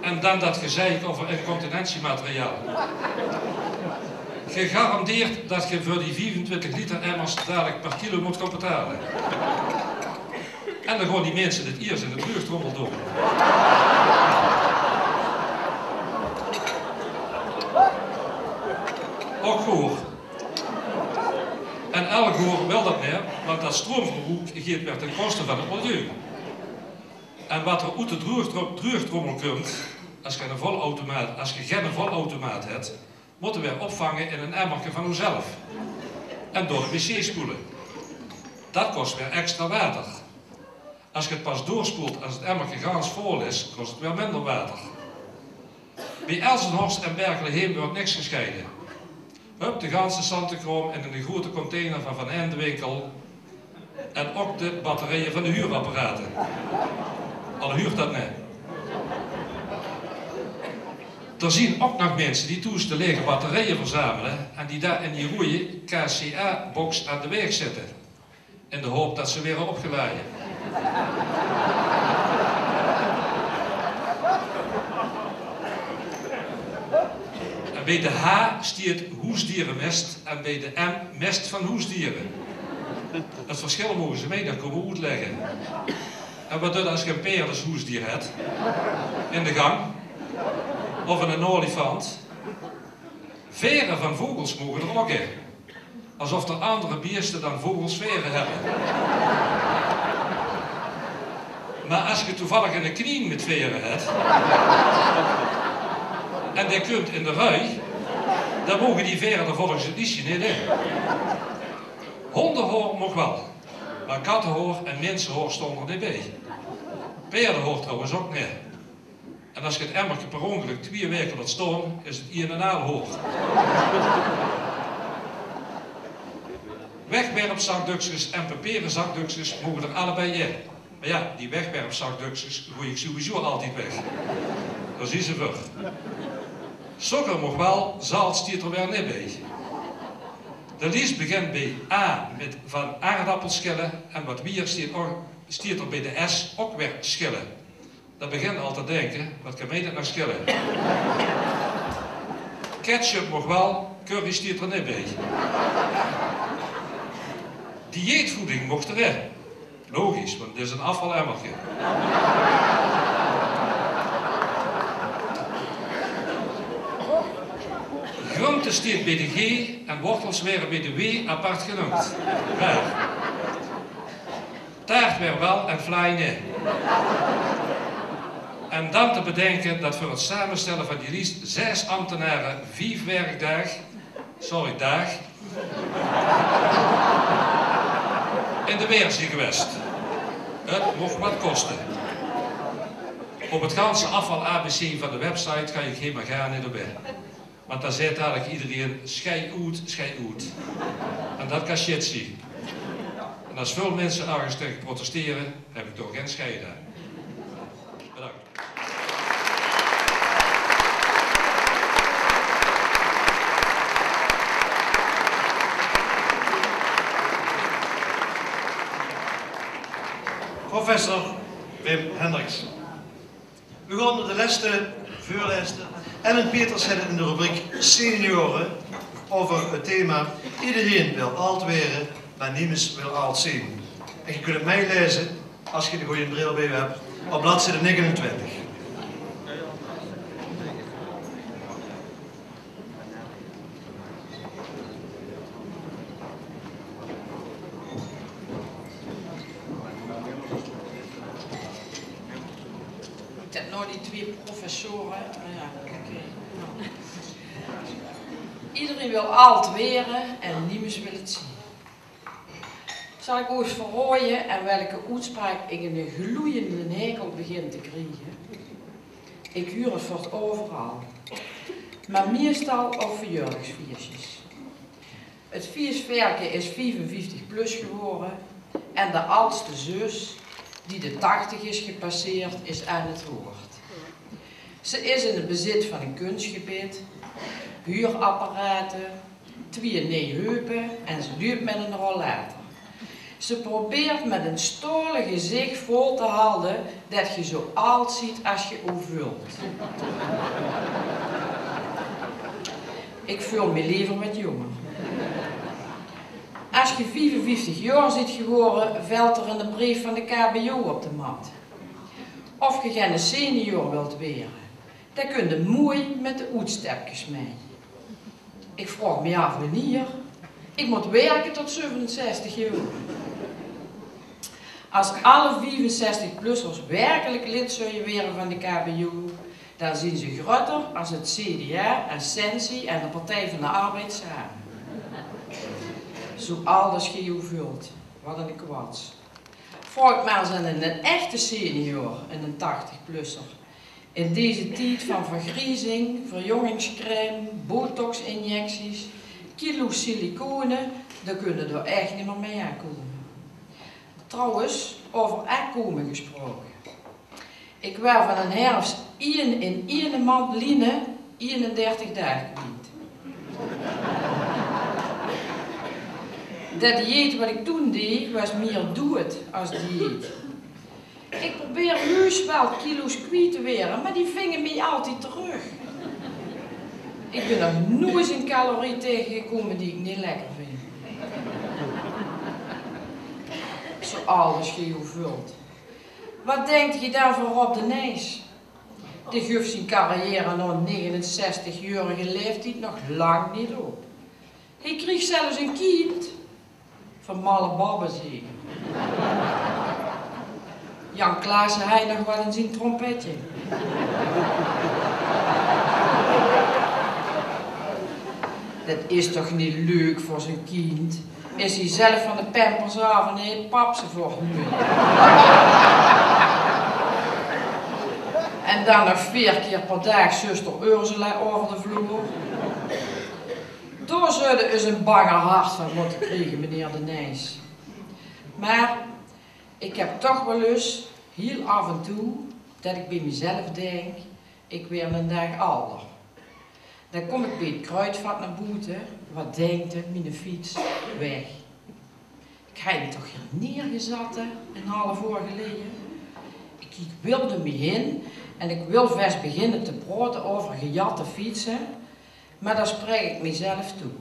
En dan dat gezeik over incontinentiemateriaal. Gegarandeerd dat je voor die 24 liter emmers dadelijk per kilo moet gaan betalen. En dan gaan die mensen dit eerst in de terugtrommel doen. Ook goor. En elk goor wil dat meer, want dat stroomverbruik gaat weer ten koste van het milieu. En wat er uit de terugtrommel komt, als je geen volautomaat hebt, moeten we opvangen in een emmertje van onszelf. En door de wc spoelen. Dat kost weer extra water. Als je het pas doorspoelt als het emmertje gans vol is, kost het weer minder water. Bij Elsenhorst en Berkelheem wordt niks gescheiden. Hup, de ganse zandtekroom in een grote container van Van Endewinkel. En ook de batterijen van de huurapparaten. Al huurt dat niet. Er zien ook nog mensen die toest de lege batterijen verzamelen en die daar in die roeie KCA-box aan de weg zetten. In de hoop dat ze weer opgeladen. En bij de H stiert hoesdierenmest en bij de M mest van hoesdieren. Het verschil mogen ze mee, dat kunnen we uitleggen. En wat doet als je een peer als hoesdier hebt? In de gang? Of een olifant? Veren van vogels mogen er ook in. Alsof er andere beesten dan vogels veren hebben. Maar als je toevallig een knie met veren hebt, en die komt in de rui, dan mogen die veren er volgens het liedje niet in. Hondenhoor mag wel, maar kattenhoor en mensenhoor stonden er niet bij. Paardenhoor trouwens ook niet. En als je het emmertje per ongeluk 2 weken laat staan, is het 1,5 hoog. Wegwerpzakdoekjes en papieren zakdoekjes mogen er allebei in. Maar ja, die wegwerpzakdoekjes gooi ik sowieso altijd weg. Daar zie ze voor. Suiker mag wel, zout stiert er weer niet bij. De lijst begint bij A met van aardappelschillen en wat weer stiert er bij de S ook weer schillen. Dat begint al te denken, wat kan mij dat nou schillen? Ketchup mag wel, curry stiert er niet bij. Dieetvoeding mocht erin. Logisch, want dit is een afvalemmertje. Groente stiert bij de G en wortels werden bij de W apart genoemd. Waar? Taart weer wel en vlaai niet. En dan te bedenken dat voor het samenstellen van die lijst 6 ambtenaren 5 werkdagen, dag, in de weer zijn geweest. Het mocht wat kosten. Op het ganse afval ABC van de website ga je geen gaan in de weg. Want daar zit eigenlijk iedereen schei uit. En dat kan shit zien. En als veel mensen ergens tegen protesteren, heb ik toch geen scheiden. Bedankt. professor Wim Hendricks. We gaan de lessen voorlezen. Ellen Peters zit in de rubriek senioren over het thema iedereen wil oud worden, maar niemand wil oud zien. En je kunt het meelezen, als je de goede bril bij je hebt, op bladzijde 29. Die twee professoren. Ja, okay. Iedereen wil oud worden en niemand wil het zien. Zal ik eens verrooien en welke uitspraak ik in een gloeiende hekel begin te krijgen? Ik huur het voor het overal. Maar meestal op verjaardagsfeestjes. Het feestwerken is 55 plus geworden en de oudste zus, die de 80 is gepasseerd, is aan het woord. Ze is in het bezit van een kunstgebied, huurapparaten, 2 heupen en ze duurt met een rollator. Ze probeert met een stolle gezicht vol te houden dat je zo oud ziet als je ovult. Ik vul me liever met jonger. Als je 55 jaar zit geworden, valt er een brief van de KBO op de mat. Of je geen senior wilt weren, dan kun je mooi met de oetstepjes mee. Ik vraag me af wanneer. Ik moet werken tot 67 jaar. Als alle 65-plussers werkelijk lid zullen worden van de KBO, dan zien ze groter als het CDA, Ascensie en de Partij van de Arbeid samen. Zo alles je vult, wat een kwats. Vraag maar eens aan een echte senior en een 80-plusser. In deze tijd van vergriezing, verjongingscrème, botox-injecties, kilo's siliconen, dan kunnen er echt niet meer mee aankomen. Trouwens, over aankomen gesproken. Ik werd van een herfst in 1 maand linnen 31 dagen kwijt. Dat dieet wat ik toen deed, was meer doe het als dieet. Ik probeer heus wel kilo's kwijt te worden, maar die vingen mij altijd terug. Ik ben nog nooit een calorie tegengekomen die ik niet lekker vind. Zo alles vult. Wat denkt je daarvoor op de Nijs? Die geeft zijn carrière na 69-jarige leeftijd nog lang niet op. Hij kreeg zelfs een kind. Van malle babben zeker. Jan Klaassen, hij nog wat in zijn trompetje. Dat is toch niet leuk voor zijn kind? Is hij zelf van de pampers af en eet pap ze voor nu. En dan nog 4 keer per dag zuster Ursula over de vloer. Daar zouden eens een banger hart van moeten krijgen, meneer De Nijs. Maar ik heb toch wel eens, heel af en toe, dat ik bij mezelf denk, ik weer een dag ouder. Dan kom ik bij het kruidvat naar buiten, wat denkt het, mijn fiets, weg. Ik heb me toch hier neergezet, een half uur geleden. Ik wilde me in en ik wil vast beginnen te praten over gejatte fietsen. Maar dan spreek ik mezelf toe.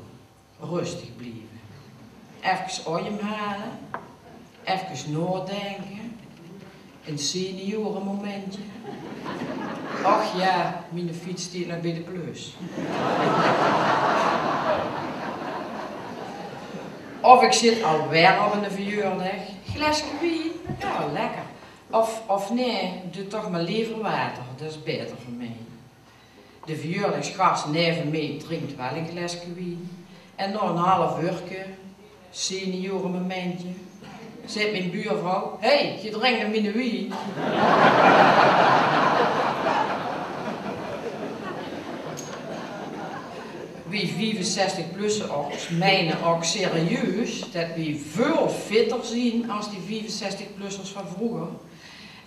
Rustig blijven. Even ademhalen. Even nadenken. Een seniorenmomentje. Och ja, mijn fiets staat nog bij de plus. Of ik zit alweer op een verjaardag. Glasje wien? Ja, lekker. Of nee, doe toch maar liever water. Dat is beter voor mij. De verjaardagsgast neven mee drinkt wel een glasje wien. En nog een half uurtje, seniorenmomentje, zegt mijn buurvrouw, hé, je drinkt een mine wien. Wie 65-plussers menen ook serieus dat we veel fitter zien als die 65-plussers van vroeger.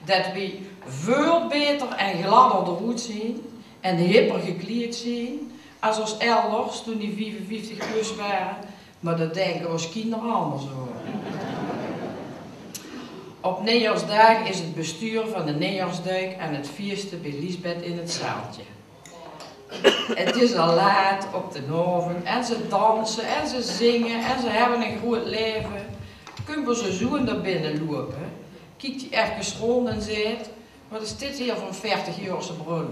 Dat we veel beter en gladder eruit zien en hipper gekleed zien als ons elders toen die 55 plus waren. Maar dat denken we als kinderen anders over. Op Nieuwjaarsdag is het bestuur van de Nieuwjaarsduik aan het vierste bij Liesbeth in het zaaltje. Het is al laat op de oven en ze dansen en ze zingen en ze hebben een groot leven. Kun je ze zoen daar binnen lopen, kijkt hij ergens rond en zegt, wat is dit hier voor een 40-jarige brood?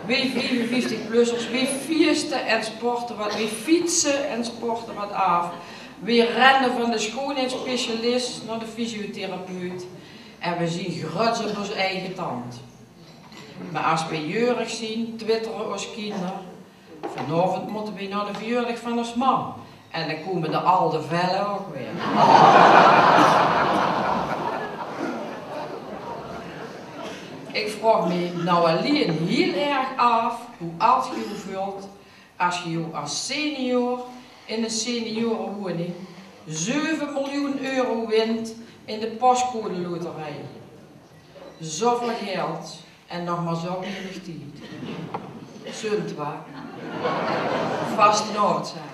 Wie 55-plussers, wie fiesten en sporten wat, wie fietsen en sporten wat af. We rennen van de schoonheidsspecialist naar de fysiotherapeut en we zien gruts op ons eigen tand. Maar als we jeurig zien, twitteren als kinderen. Vanavond moeten we naar de verjaardag van ons man. En dan komen de oude vellen ook weer. Ik vraag me nou alleen heel erg af hoe oud je je voelt als je als senior in een seniorenwoning 7 miljoen euro wint in de postcode loterij. Zoveel geld en nog maar zo weinig tijd. Zult waar. Vast nood zijn.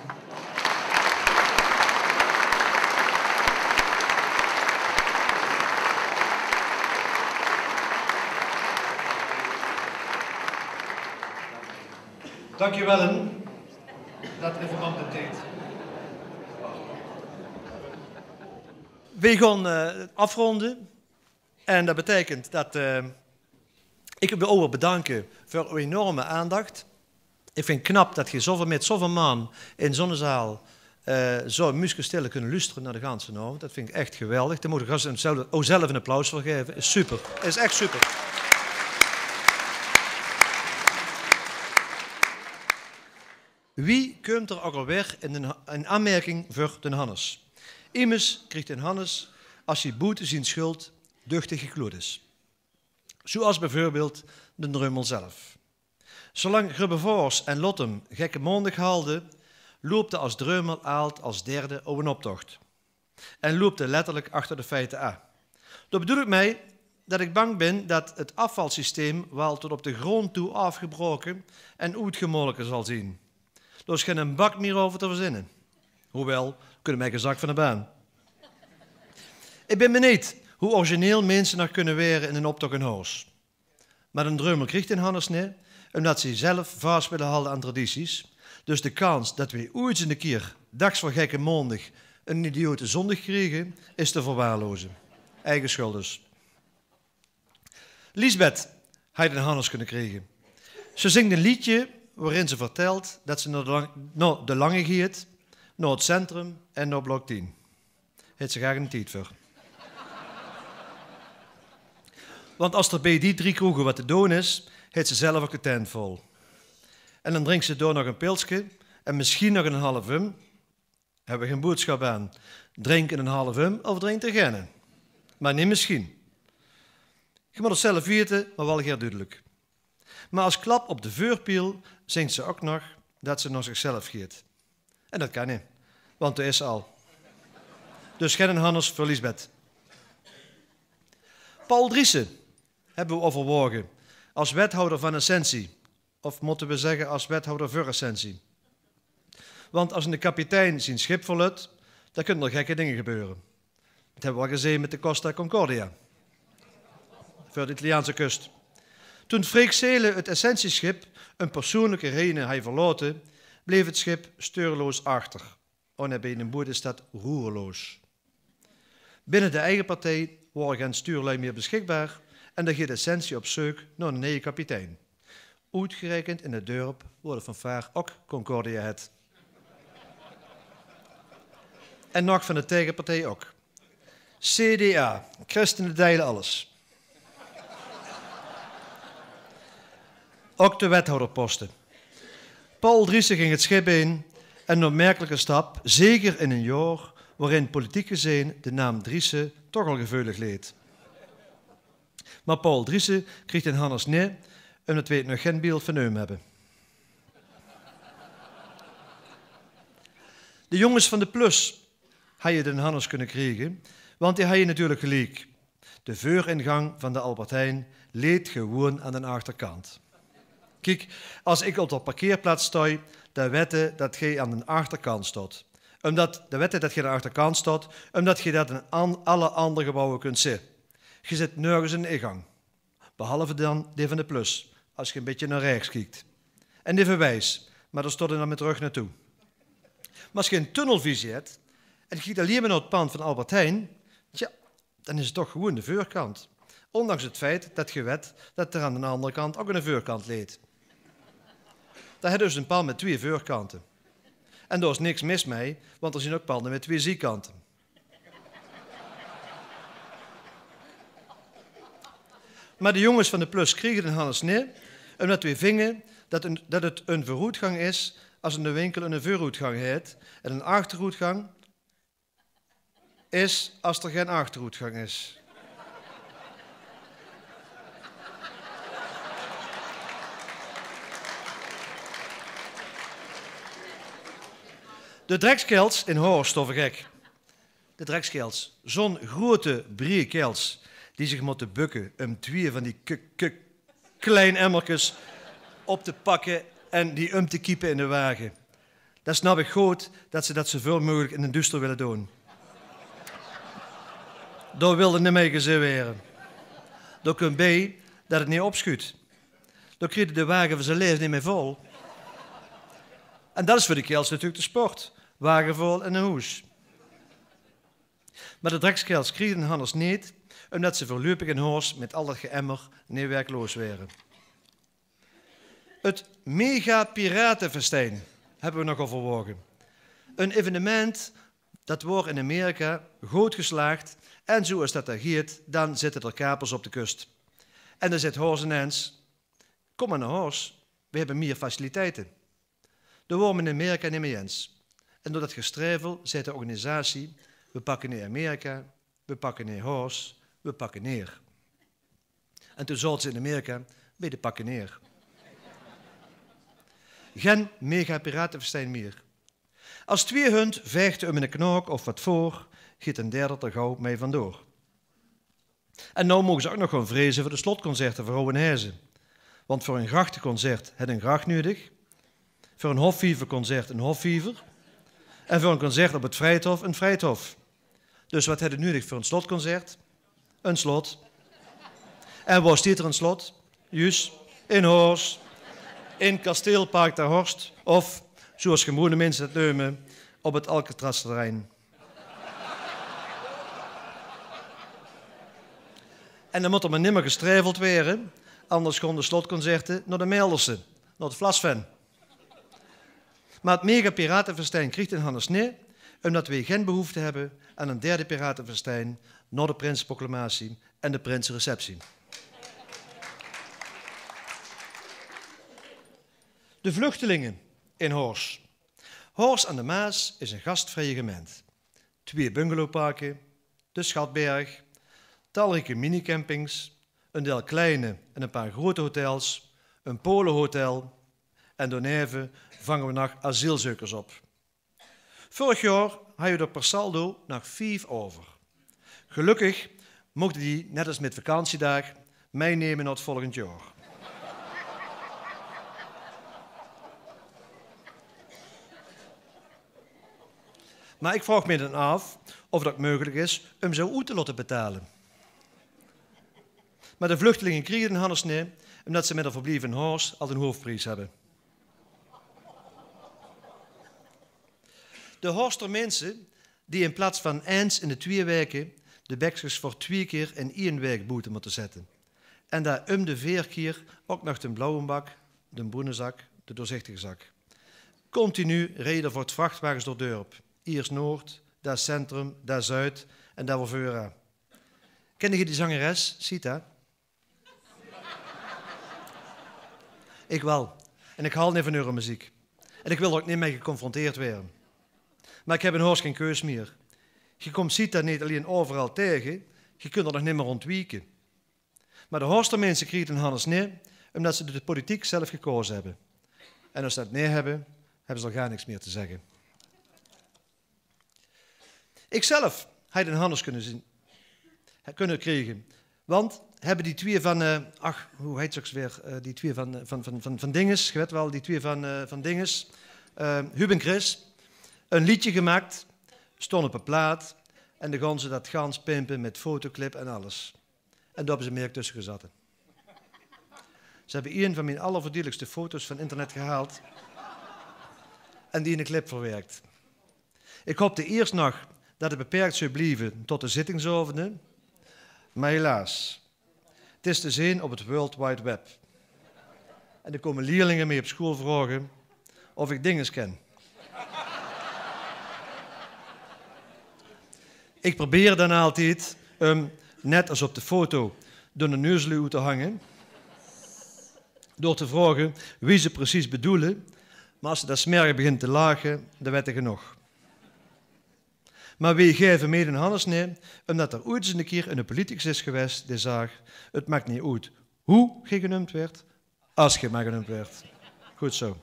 Dankjewel, Ellen. Dat in verband met tijd. We gaan afronden. En dat betekent dat ik wil ook bedanken voor uw enorme aandacht. Ik vind het knap dat je met zoveel man in zo'n zaal zo muziekstille kunnen luisteren naar de ganse avond. Dat vind ik echt geweldig. Daar moet ik ook zelf een applaus voor geven. Is super. Is echt super. Wie komt er ook alweer in een aanmerking voor de Hannes? Immers krijgt een Hannes als hij boete zijn schuld duchtig gekloed is. Zoals bijvoorbeeld de drummel zelf. Zolang Grubbevoors en Lottem gekke mondig haalden, loopte als drummel aalt als derde op een optocht. En loopte letterlijk achter de feiten aan. Dat bedoel ik mij dat ik bang ben dat het afvalsysteem wel tot op de grond toe afgebroken en uitgemolken zal zien. Er is geen bak meer over te verzinnen. Hoewel, kunnen mij gezakt van de baan. Ik ben benieuwd hoe origineel mensen nog kunnen weren in een optogenhuis. Maar een drummel krijgt in Hannes niet, omdat ze zelf vast willen houden aan tradities. Dus de kans dat we ooit een keer, dags voor gekke maandag, een idiote zondag krijgen, is te verwaarlozen. Eigen schuld dus. Liesbeth had een Hannes kunnen krijgen. Ze zingt een liedje waarin ze vertelt dat ze naar de Lange gaat, naar het centrum en naar blok 10. Heeft ze graag een tijd voor. Want als er bij die 3 kroegen wat te doen is, heeft ze zelf ook de tent vol. En dan drinkt ze door nog een pilsje en misschien nog een half Hebben we geen boodschap aan. Drink een half of drink er geen. Maar niet misschien. Je moet het zelf weten, maar wel heel duidelijk. Maar als klap op de vuurpiel zingt ze ook nog dat ze naar zichzelf gaat. En dat kan niet, want er is ze al. Dus geen Hannes voor Liesbeth. Paul Driessen hebben we overwogen als wethouder van Essentie. Of moeten we zeggen als wethouder voor Essentie. Want als een kapitein zijn schip verlukt, dan kunnen er gekke dingen gebeuren. Dat hebben we al gezien met de Costa Concordia. Voor de Italiaanse kust. Toen Freek Seelen het Essentieschip een persoonlijke reden hij verloten, bleef het schip stuurloos achter. En bij een boerenstad roerloos. Binnen de eigen partij waren geen stuurlui meer beschikbaar en dan gaat Essentie op zoek naar een nieuwe kapitein. Uitgerekend in het dorp worden van vaar ook Concordia het. En nog van de tegenpartij ook. CDA, christenen delen alles. Ook de wethouderposten. Paul Driessen ging het schip in en een opmerkelijke stap, zeker in een jaar waarin politiek gezien de naam Driessen toch al geveulig leed. Maar Paul Driessen kreeg in Hannes niet, omdat we nog geen beeld van hem hebben. De jongens van de Plus had je den Hannes kunnen krijgen, want die had je natuurlijk gelijk. De veuringang van de Albert Heijn leed gewoon aan de achterkant. Kijk, als ik op de parkeerplaats sta, dan weten dat je aan de achterkant staat. Omdat je dat in alle andere gebouwen kunt zien. Je zit nergens in de ingang. Behalve dan die van de plus, als je een beetje naar rechts kijkt. En die verwijs, maar daar staat er dan met terug naartoe. Maar als je een tunnelvisie hebt en je kijkt alleen maar naar het pand van Albert Heijn, tja, dan is het toch gewoon de voorkant. Ondanks het feit dat je weet dat er aan de andere kant ook een voorkant leed. Dat is dus een pand met 2 voorkanten. En daar is niks mis mee, want er zijn ook panden met 2 zijkanten. Maar de jongens van de plus kregen een Hannes neer, omdat we vingen dat het een vooruitgang is als in de winkel een vooruitgang heet. En een achteruitgang is als er geen achteruitgang is. De drekskels in Horst, of gek. De drekskels, zo'n grote brede kels die zich moeten bukken om 2 van die klein emmertjes op te pakken en die te kiepen in de wagen. Dat snap ik goed dat ze dat zoveel mogelijk in de duister willen doen. Daar wilde niet mee gezien worden. Daar komt bij dat het niet opschudt. Daar krijg je de wagen van zijn leven niet meer vol. En dat is voor de kels natuurlijk de sport. Wagen vol en een hoes. Maar de drekskels kregen Hannes niet, omdat ze voorlopig in Horst met al dat geëmmer niet werkloos waren. Het mega-piratenfestijn hebben we nog overwogen. Een evenement dat wordt in Amerika goed geslaagd en zoals dat daar gaat, dan zitten er kapers op de kust. En dan zit Horst ineens, kom maar naar Horst, we hebben meer faciliteiten. Daar worden we in Amerika niet mee eens. En door dat gestrevel zei de organisatie, we pakken neer Amerika, we pakken neer Horst, we pakken neer. En toen zouden ze in Amerika bij de pakken neer. Geen mega-piratenfestijn meer. Als 2 hund vechten om een knook of wat voor, giet een derde er gauw mee vandoor. En nou mogen ze ook nog gaan vrezen voor de slotconcerten voor Ouwenhuizen. Want voor een grachtenconcert het een gracht nodig, voor een hofvieverconcert een hofviever en voor een concert op het Vrijthof een Vrijthof. Dus wat hebben we nodig voor een slotconcert? Een slot. En waar staat er een slot? Juist, in Horst, in Kasteelpark ter Horst of, zoals gewone mensen het noemen, op het Alcatraz-terrein. En dan moet er maar nimmer gestreveld worden, anders gaan de slotconcerten naar de Melderse, naar het Vlasven. Maar het mega-piratenfestijn krijgt in Hannes neer, omdat we geen behoefte hebben aan een derde piratenfestijn, naar de Prinsenproclamatie en de Prinsenreceptie. De vluchtelingen in Horst. Horst aan de Maas is een gastvrije gemeente. 2 bungalowparken, de Schatberg, talrijke minicampings, een deel kleine en een paar grote hotels, een polenhotel en daarneven vangen we nog asielzoekers op. Vorig jaar hadden we er per saldo nog 5 over. Gelukkig mochten die, net als met vakantiedag, meenemen naar het volgend jaar. Maar ik vraag me dan af of dat mogelijk is om zo uit te laten betalen. Maar de vluchtelingen kregen Hannes niet, omdat ze met een verblijf in Horst al een hoofdprijs hebben. De Horster mensen die in plaats van eens in de 2 weken de bekjes voor 2 keer in 1 week boete moeten zetten. En daar de 4 keer ook nog de blauwe bak, de bruine zak, de doorzichtige zak. Continu reden voor het vrachtwagens door dorp. Hier Noord, daar Centrum, daar Zuid en daar Wolveura. Ken je die zangeres, Sita? Ik wel. En ik haal niet van Euromuziek. En ik wil er ook niet mee geconfronteerd worden. Maar ik heb in Horst geen keus meer. Je komt Sita niet alleen overal tegen, je kunt er nog niet meer ontwijken. Maar de Horster mensen kregen Hannes neer, omdat ze de politiek zelf gekozen hebben. En als ze dat nee hebben, hebben ze er gar niks meer te zeggen. Ikzelf had een Hannes kunnen krijgen, Want hebben die twee van, hoe heet ze ook weer, die twee van Dinges, je weet wel, die twee van Dinges, Huub en Chris, een liedje gemaakt, stond op een plaat en dan gaan ze dat gans pimpen met fotoclip en alles. En daar hebben ze meer tussen gezet. Ze hebben een van mijn allervoordieligste foto's van internet gehaald en die in een clip verwerkt. Ik hoopte eerst nog dat het beperkt zou blijven tot de zittingsavonden, maar helaas. Het is te zien op het World Wide Web. En er komen leerlingen mee op school vragen of ik Dinges ken. Ik probeer dan altijd, net als op de foto, door een neusluw te hangen. Door te vragen wie ze precies bedoelen. Maar als ze dat smergen begint te lachen, dan weet je genoeg. Maar wie geven mee in Hannes neemt, omdat er ooit eens een keer een politicus is geweest die zag, het maakt niet uit hoe je genoemd werd, als je maar genoemd werd. Goed zo.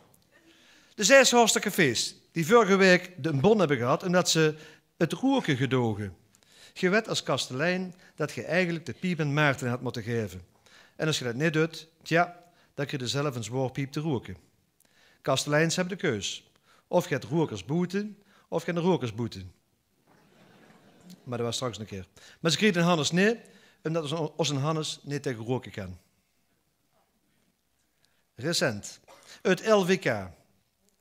De zij is hartstikke feest, die vorige week de bon hebben gehad, omdat ze het roken gedogen. Je weet als kastelein dat je eigenlijk de piep en Maarten had moeten geven. En als je dat niet doet, tja, dan krijg je zelf een zwaar piep te roken. Kasteleins hebben de keus. Of je hebt rokers boeten, of je hebt een rokersboete. Maar dat was straks een keer. Maar ze kregen een Hannes nee, omdat als een Hannes niet tegen roken kan. Recent. Het LVK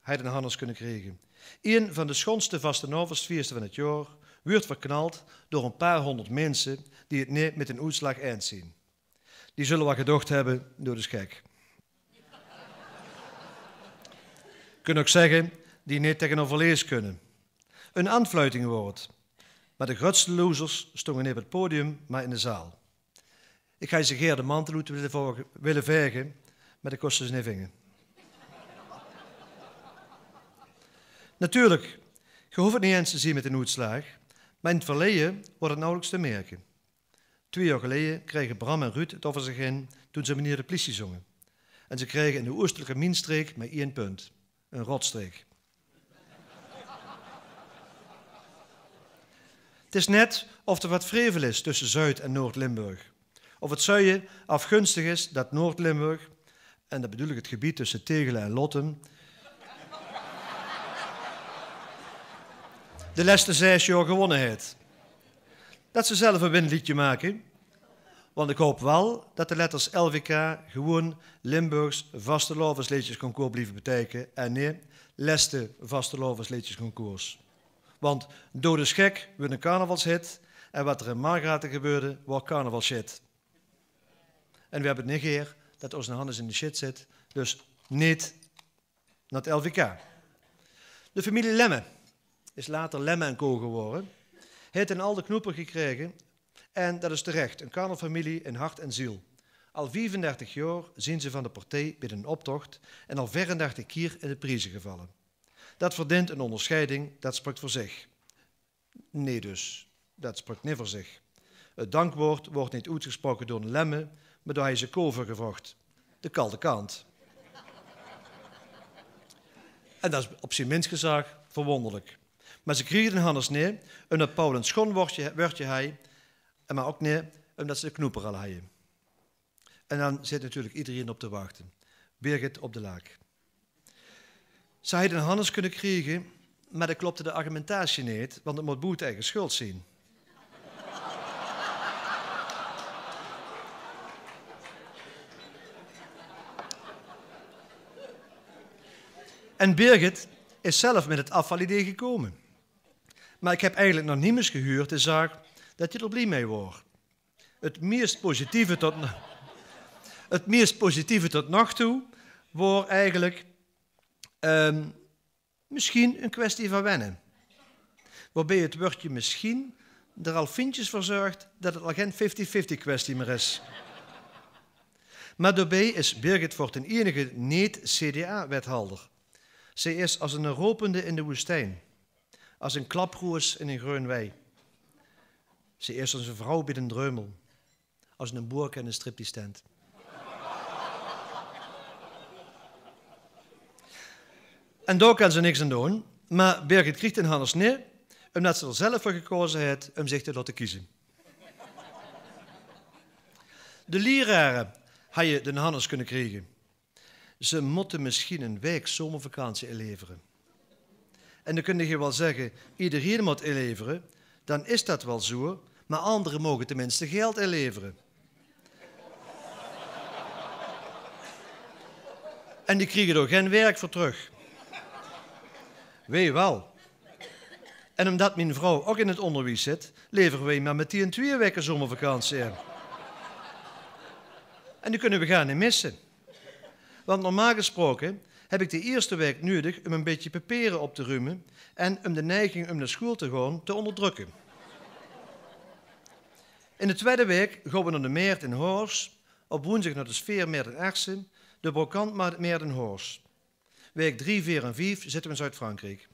had een Hannes kunnen krijgen. Een van de schoonste vastenavondsfeesten van het jaar wordt verknald door een paar honderd mensen die het niet met een uitslag eind zien. Die zullen wat gedacht hebben door de schek. Kunnen ook zeggen die niet tegen een verlees kunnen. Een aanfluiting wordt. Maar de grootste losers stonden niet op het podium, maar in de zaal. Ik ga ze geer de mantel uit willen vegen, maar dat kostte ze niet vingen. Natuurlijk, je hoeft het niet eens te zien met een uitslag, maar in het verleden wordt het nauwelijks te merken. 2 jaar geleden kregen Bram en Ruud het over zich heen toen ze meneer de politie zongen. En ze kregen in de oostelijke minstreek maar 1 punt. Een rotstreek. Het is net of er wat vrevel is tussen Zuid- en Noord-Limburg. Of het zuiden afgunstig is dat Noord-Limburg, en dat bedoel ik het gebied tussen Tegelen en Lottem, de laatste 6 jaar gewonnen heeft. Dat ze zelf een winliedje maken. Want ik hoop wel dat de letters LVK gewoon Limburgs vastelavondsliedjesconcours blijven betekenen en nee, leste vastelavondsliedjesconcours. Want door de schek wordt een carnavalshit en wat er in Margraten gebeurde, wordt carnavalshit. En we hebben het negeer dat onze Hannes in de shit zit, dus niet naar het LVK. De familie Lemme is later Lemme en Co geworden. Heeft een al de knoeper gekregen en dat is terecht, een carnavalfamilie in hart en ziel. Al 35 jaar zien ze van de partij bij een optocht en al 34 keer in de prijzen gevallen. Dat verdient een onderscheiding, dat spreekt voor zich. Nee dus, dat spreekt niet voor zich. Het dankwoord wordt niet uitgesproken door een Lemme, maar door hij zijn kover gevraagd. De kalde kant. En dat is op zijn minst gezegd verwonderlijk. Maar ze kregen een Hannes nee, omdat Paul een schoon woordje hij, maar ook nee, omdat ze de knoeper al hadden. En dan zit natuurlijk iedereen op te wachten. Birgit op de laak. Ze hadden een Hannes kunnen krijgen, maar dat klopte de argumentatie niet, want het moet boet eigen schuld zien. En Birgit is zelf met het afvalidee gekomen. Maar ik heb eigenlijk nog niemand gehuurd de zaak dat je er blij mee wordt. Het meest positieve tot nog toe wordt eigenlijk misschien een kwestie van wennen. Waarbij het woordje misschien er al vindjes voor zorgt dat het al geen 50-50 kwestie meer is. Maar daarbij is Birgit voor ten enige niet-CDA-wethouder. Zij is als een ropende in de woestijn. Als een klaproes in een groen wei. Ze is als een vrouw bij een dreumel. Als een boerke in een striptease-tent. En daar kan ze niks aan doen. Maar Birgit krijgt een Hannes nee, omdat ze er zelf voor gekozen heeft om zich te laten kiezen. De leraren had je de Hannes kunnen krijgen. Ze moeten misschien een week zomervakantie inleveren. En dan kun je wel zeggen, iedereen moet inleveren, dan is dat wel zo, maar anderen mogen tenminste geld inleveren. En die krijgen er geen werk voor terug. Wij wel. En omdat mijn vrouw ook in het onderwijs zit, leveren wij maar met die 2 weken zomervakantie in. En die kunnen we gaan niet missen. Want normaal gesproken heb ik de eerste week nodig om een beetje papieren op te ruimen en om de neiging om naar school te gaan te onderdrukken. In de tweede week gaan we naar de Meert in Horst, op woensdag naar de Sfeermeert in Ersen, de Brokantmeert in Horst. Week 3, 4 en 5 zitten we in Zuid-Frankrijk.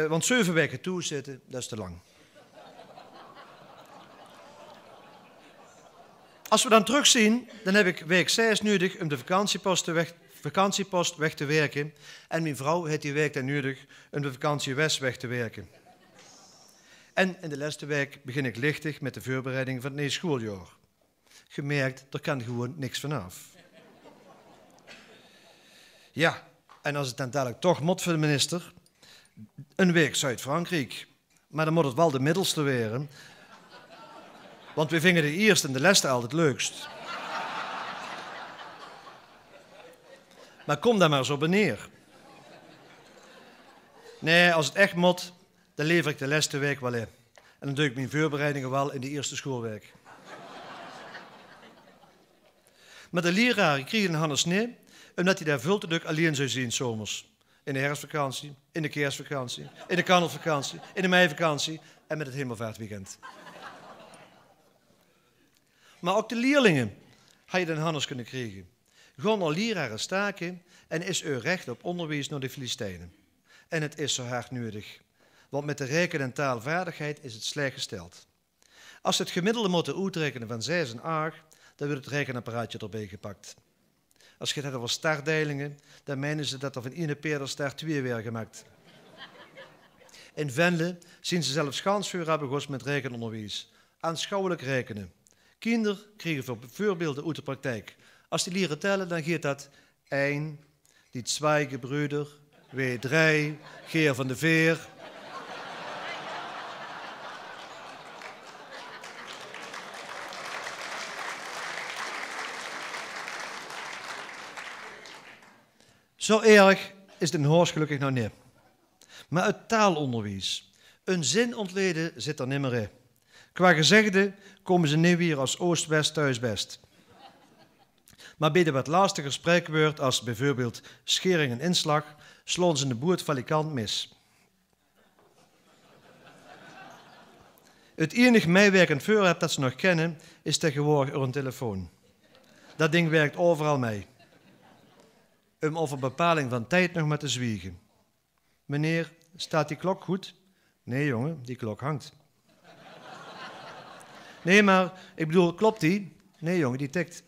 Want 7 weken toe zitten, dat is te lang. Als we dan terugzien, dan heb ik week 6 nodig om de vakantiepost weg te werken. En mijn vrouw heeft die week dan nodig om de vakantiewest weg te werken. En in de laatste week begin ik lichtig met de voorbereiding van het nieuwe schooljaar. Gemerkt, er kan gewoon niks vanaf. Ja, en als het dan dadelijk toch moet voor de minister, een week Zuid-Frankrijk. Maar dan moet het wel de middelste weren. Want we vinden de eerste en de laatste altijd het leukst. Maar kom daar maar eens op neer. Nee, als het echt moet, dan lever ik de laatste week wel in. En dan doe ik mijn voorbereidingen wel in de eerste schoolweek. Maar de leraar kreeg een Hannes nee, omdat hij daar veel te druk alleen zou zien zomers. In de herfstvakantie, in de kerstvakantie, in de carnavalsvakantie, in de meivakantie en met het hemelvaartweekend. Maar ook de leerlingen had je den Hannes kunnen krijgen. Gewoon al leraren staken en is er recht op onderwijs naar de Filistijnen. En het is zo hard nodig, want met de reken- en taalvaardigheid is het slecht gesteld. Als ze het gemiddelde moeten uitrekenen van 6 en 8, dan wordt het rekenapparaatje erbij gepakt. Als je het hebt over startdelingen, dan menen ze dat er van 1 peerder start 2 weer gemaakt. In Venlo zien ze zelfs gansvuurabbego's met rekenonderwijs. Aanschouwelijk rekenen. Kinderen krijgen voorbeelden uit de praktijk. Als die leren tellen, dan gaat dat 1, die 2 gebroeder, weer 3, Geer van de Veer. Zo erg is Den Horst gelukkig nog niet. Maar het taalonderwijs, een zin ontleden zit er nimmer in. Qua gezegde komen ze niet weer als Oost-West thuis best. Maar bij de wat lastiger spreekwoord als bijvoorbeeld schering en inslag, slaan ze de boert valikant mis. Het enige meewerkend voorwerp dat ze nog kennen is tegenwoordig een telefoon. Dat ding werkt overal mee. Om over bepaling van tijd nog maar te zwiegen. Meneer, staat die klok goed? Nee jongen, die klok hangt. Nee, maar ik bedoel, klopt die? Nee jongen, die tikt.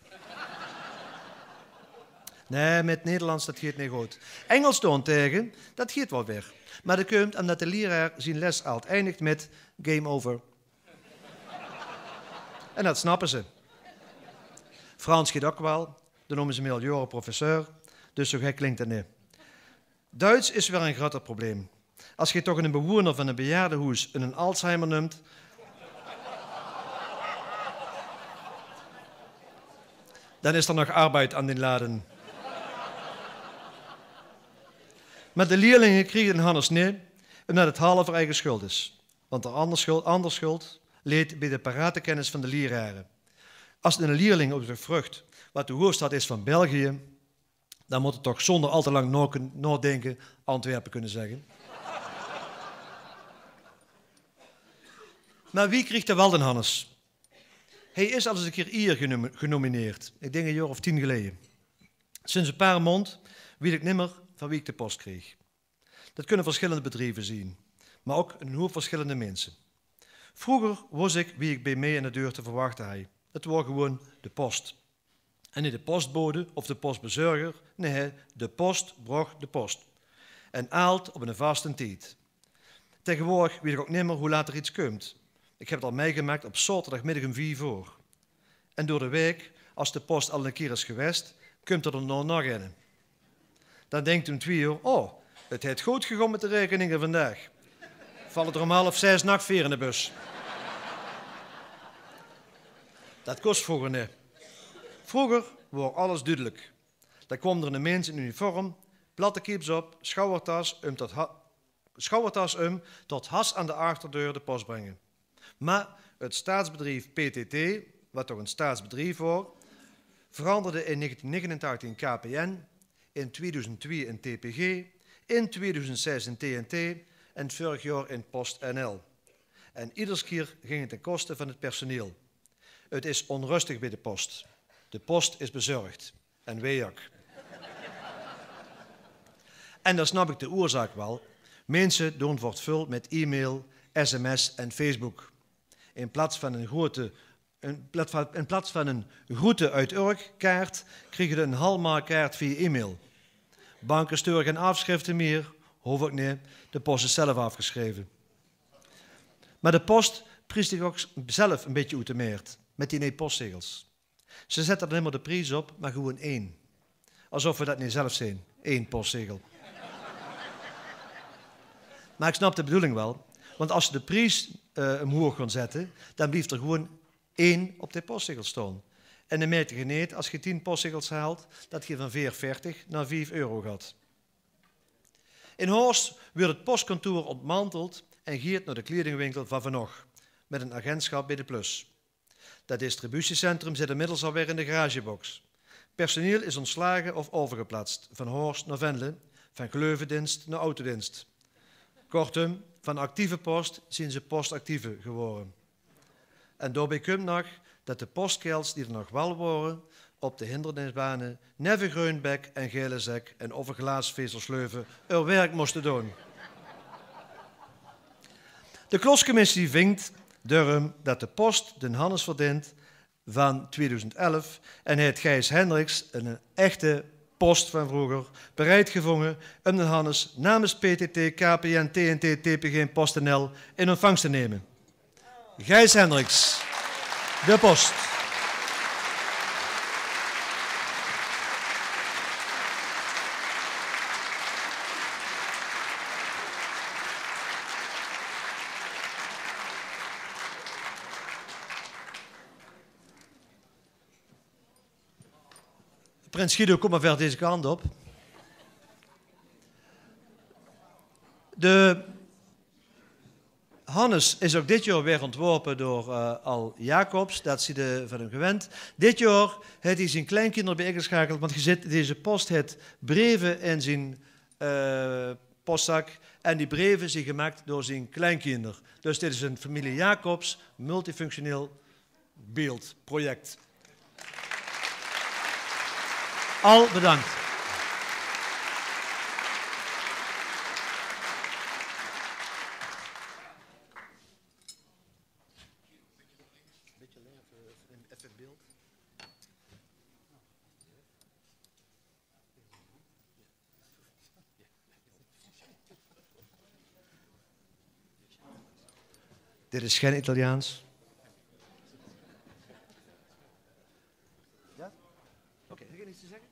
Nee, met Nederlands dat gaat niet goed. Engels tegen, dat gaat wel weer. Maar dat komt omdat de leraar zijn les altijd eindigt met game over. En dat snappen ze. Frans gaat ook wel, dan noemen ze me al jaren professeur. Dus zo gek klinkt dat niet. Duits is weer een groter probleem. Als je toch een bewoner van een bejaardenhuis een Alzheimer noemt, dan is er nog arbeid aan die laden. Maar de leerlingen kregen een Hannes nee, omdat het half eigen schuld is. Want de andere schuld leed bij de parate kennis van de leraren. Als een leerling op de vrucht, wat de hoofdstad is van België, dan moet het toch zonder al te lang nadenken Antwerpen kunnen zeggen. Maar wie kreeg er wel den Hannes? Hij is al eens een keer hier genomineerd. Ik denk een jaar of 10 geleden. Sinds een paar maanden weet ik niet meer van wie ik de post kreeg. Dat kunnen verschillende bedrijven zien, maar ook een hoop verschillende mensen. Vroeger wist ik wie ik bij mij in de deur te verwachten had. Het was gewoon de post. En niet de postbode of de postbezorger, nee, de post bracht de post. En aalt op een vaste tijd. Tegenwoordig weet ik ook niet meer hoe laat er iets komt. Ik heb het al meegemaakt op zaterdagmiddag om 4 uur. En door de week, als de post al een keer is geweest, komt er nog in. Dan denkt een 2 uur, oh, het heeft goed gegaan met de rekeningen vandaag. Vallen er om 5:30 nachtveer in de bus. Dat kost vroeger niet. Vroeger was alles duidelijk. Dan kwam er een mens in uniform, platte kieps op, schoudertas tot has aan de achterdeur de post brengen. Maar het staatsbedrijf PTT, wat toch een staatsbedrijf was, veranderde in 1989 in KPN, in 2002 in TPG, in 2006 in TNT en vorig jaar in PostNL. En iedere keer ging het ten koste van het personeel. Het is onrustig bij de post. De post is bezorgd. En wij ook. En dan snap ik de oorzaak wel. Mensen doen wordt vul met e-mail, sms en Facebook. In plaats van een groete uit Urk kaart, kregen we een Hallmark-kaart via e-mail. Banken sturen geen afschriften meer, hoef ik niet, de post is zelf afgeschreven. Maar de post priest zich ook zelf een beetje uit de meert, met die postzegels. Ze zetten er helemaal de prijs op, maar gewoon 1. Alsof we dat niet zelf zijn, 1 postzegel. Maar ik snap de bedoeling wel, want als ze de prijs omhoog gaan zetten, dan blijft er gewoon 1 op de postzegel staan. En dan merk je niet, als je 10 postzegels haalt, dat je van 4,40 naar 5 euro gaat. In Horst wordt het postkantoor ontmanteld en gaat naar de kledingwinkel van Vanoch, met een agentschap bij de Plus. Dat distributiecentrum zit inmiddels alweer in de garagebox. Personeel is ontslagen of overgeplaatst, van Horst naar Venlo, van gleuvendienst naar autodienst. Kortom, van actieve post zijn ze postactieve geworden. En daarbij komt nog dat de postkeels die er nog wel waren, op de hindernisbanen Neve Gruinbeek en Gelezek en over glaasvezelsleuven er werk moesten doen. De kloscommissie vindt daarom dat de post den Hannes verdient van 2011 en heeft Gijs Hendricks, een echte post van vroeger, bereid gevonden om de Hannes namens PTT, KPN, TNT, TPG en PostNL in ontvangst te nemen. Gijs Hendricks, de post. Prins Guido, kom maar ver deze kant op. De Hannes is ook dit jaar weer ontworpen door Al Jacobs. Dat is hij van hem gewend. Dit jaar heeft hij zijn kleinkinderen bij ingeschakeld, want je ziet, deze post heeft breven in zijn postzak. En die breven zijn gemaakt door zijn kleinkinderen. Dus dit is een familie Jacobs multifunctioneel beeldproject. Al bedankt. Even beeld. Dit is geen Italiaans. Ja? Oké, heb je iets te zeggen?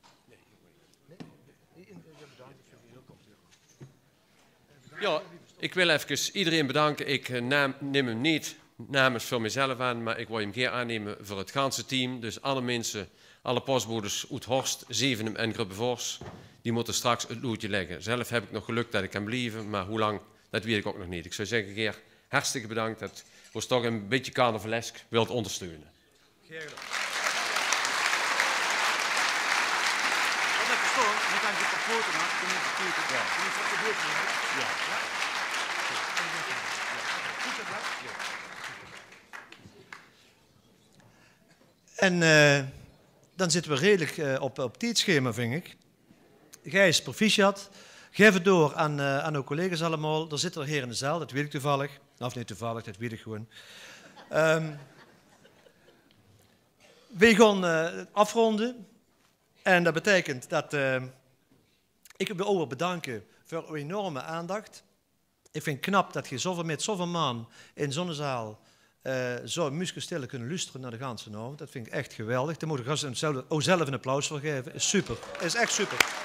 Ja, ik wil even iedereen bedanken. Ik neem hem niet namens voor mezelf aan, maar ik wil hem geen aannemen voor het ganse team. Dus alle mensen, alle postbodes uit Horst, Zevenum en Grubbevors, die moeten straks het loodje leggen. Zelf heb ik nog geluk dat ik kan blijven, maar hoe lang, dat weet ik ook nog niet. Ik zou zeggen, Geer, hartstikke bedankt dat we toch een beetje carnavalesk wilt ondersteunen. Geer gedaan. Wat heb je gestoord? Dan kan je op foto maken. Dan moet je het ja. Ja. En dan zitten we redelijk op tijdschema, vind ik. Gijs, proficiat. Geef het door aan uw collega's allemaal. Er zitten er hier in de zaal, dat weet ik toevallig. Of niet toevallig, dat weet ik gewoon. We gaan afronden. En dat betekent dat ik wil ook bedanken voor uw enorme aandacht. Ik vind het knap dat je met zoveel man in zo'n zaal zou Muske Stille kunnen luisteren naar de ganse avond. Dat vind ik echt geweldig. Daar moet ik zelf een applaus voor geven. Is super. Is echt super.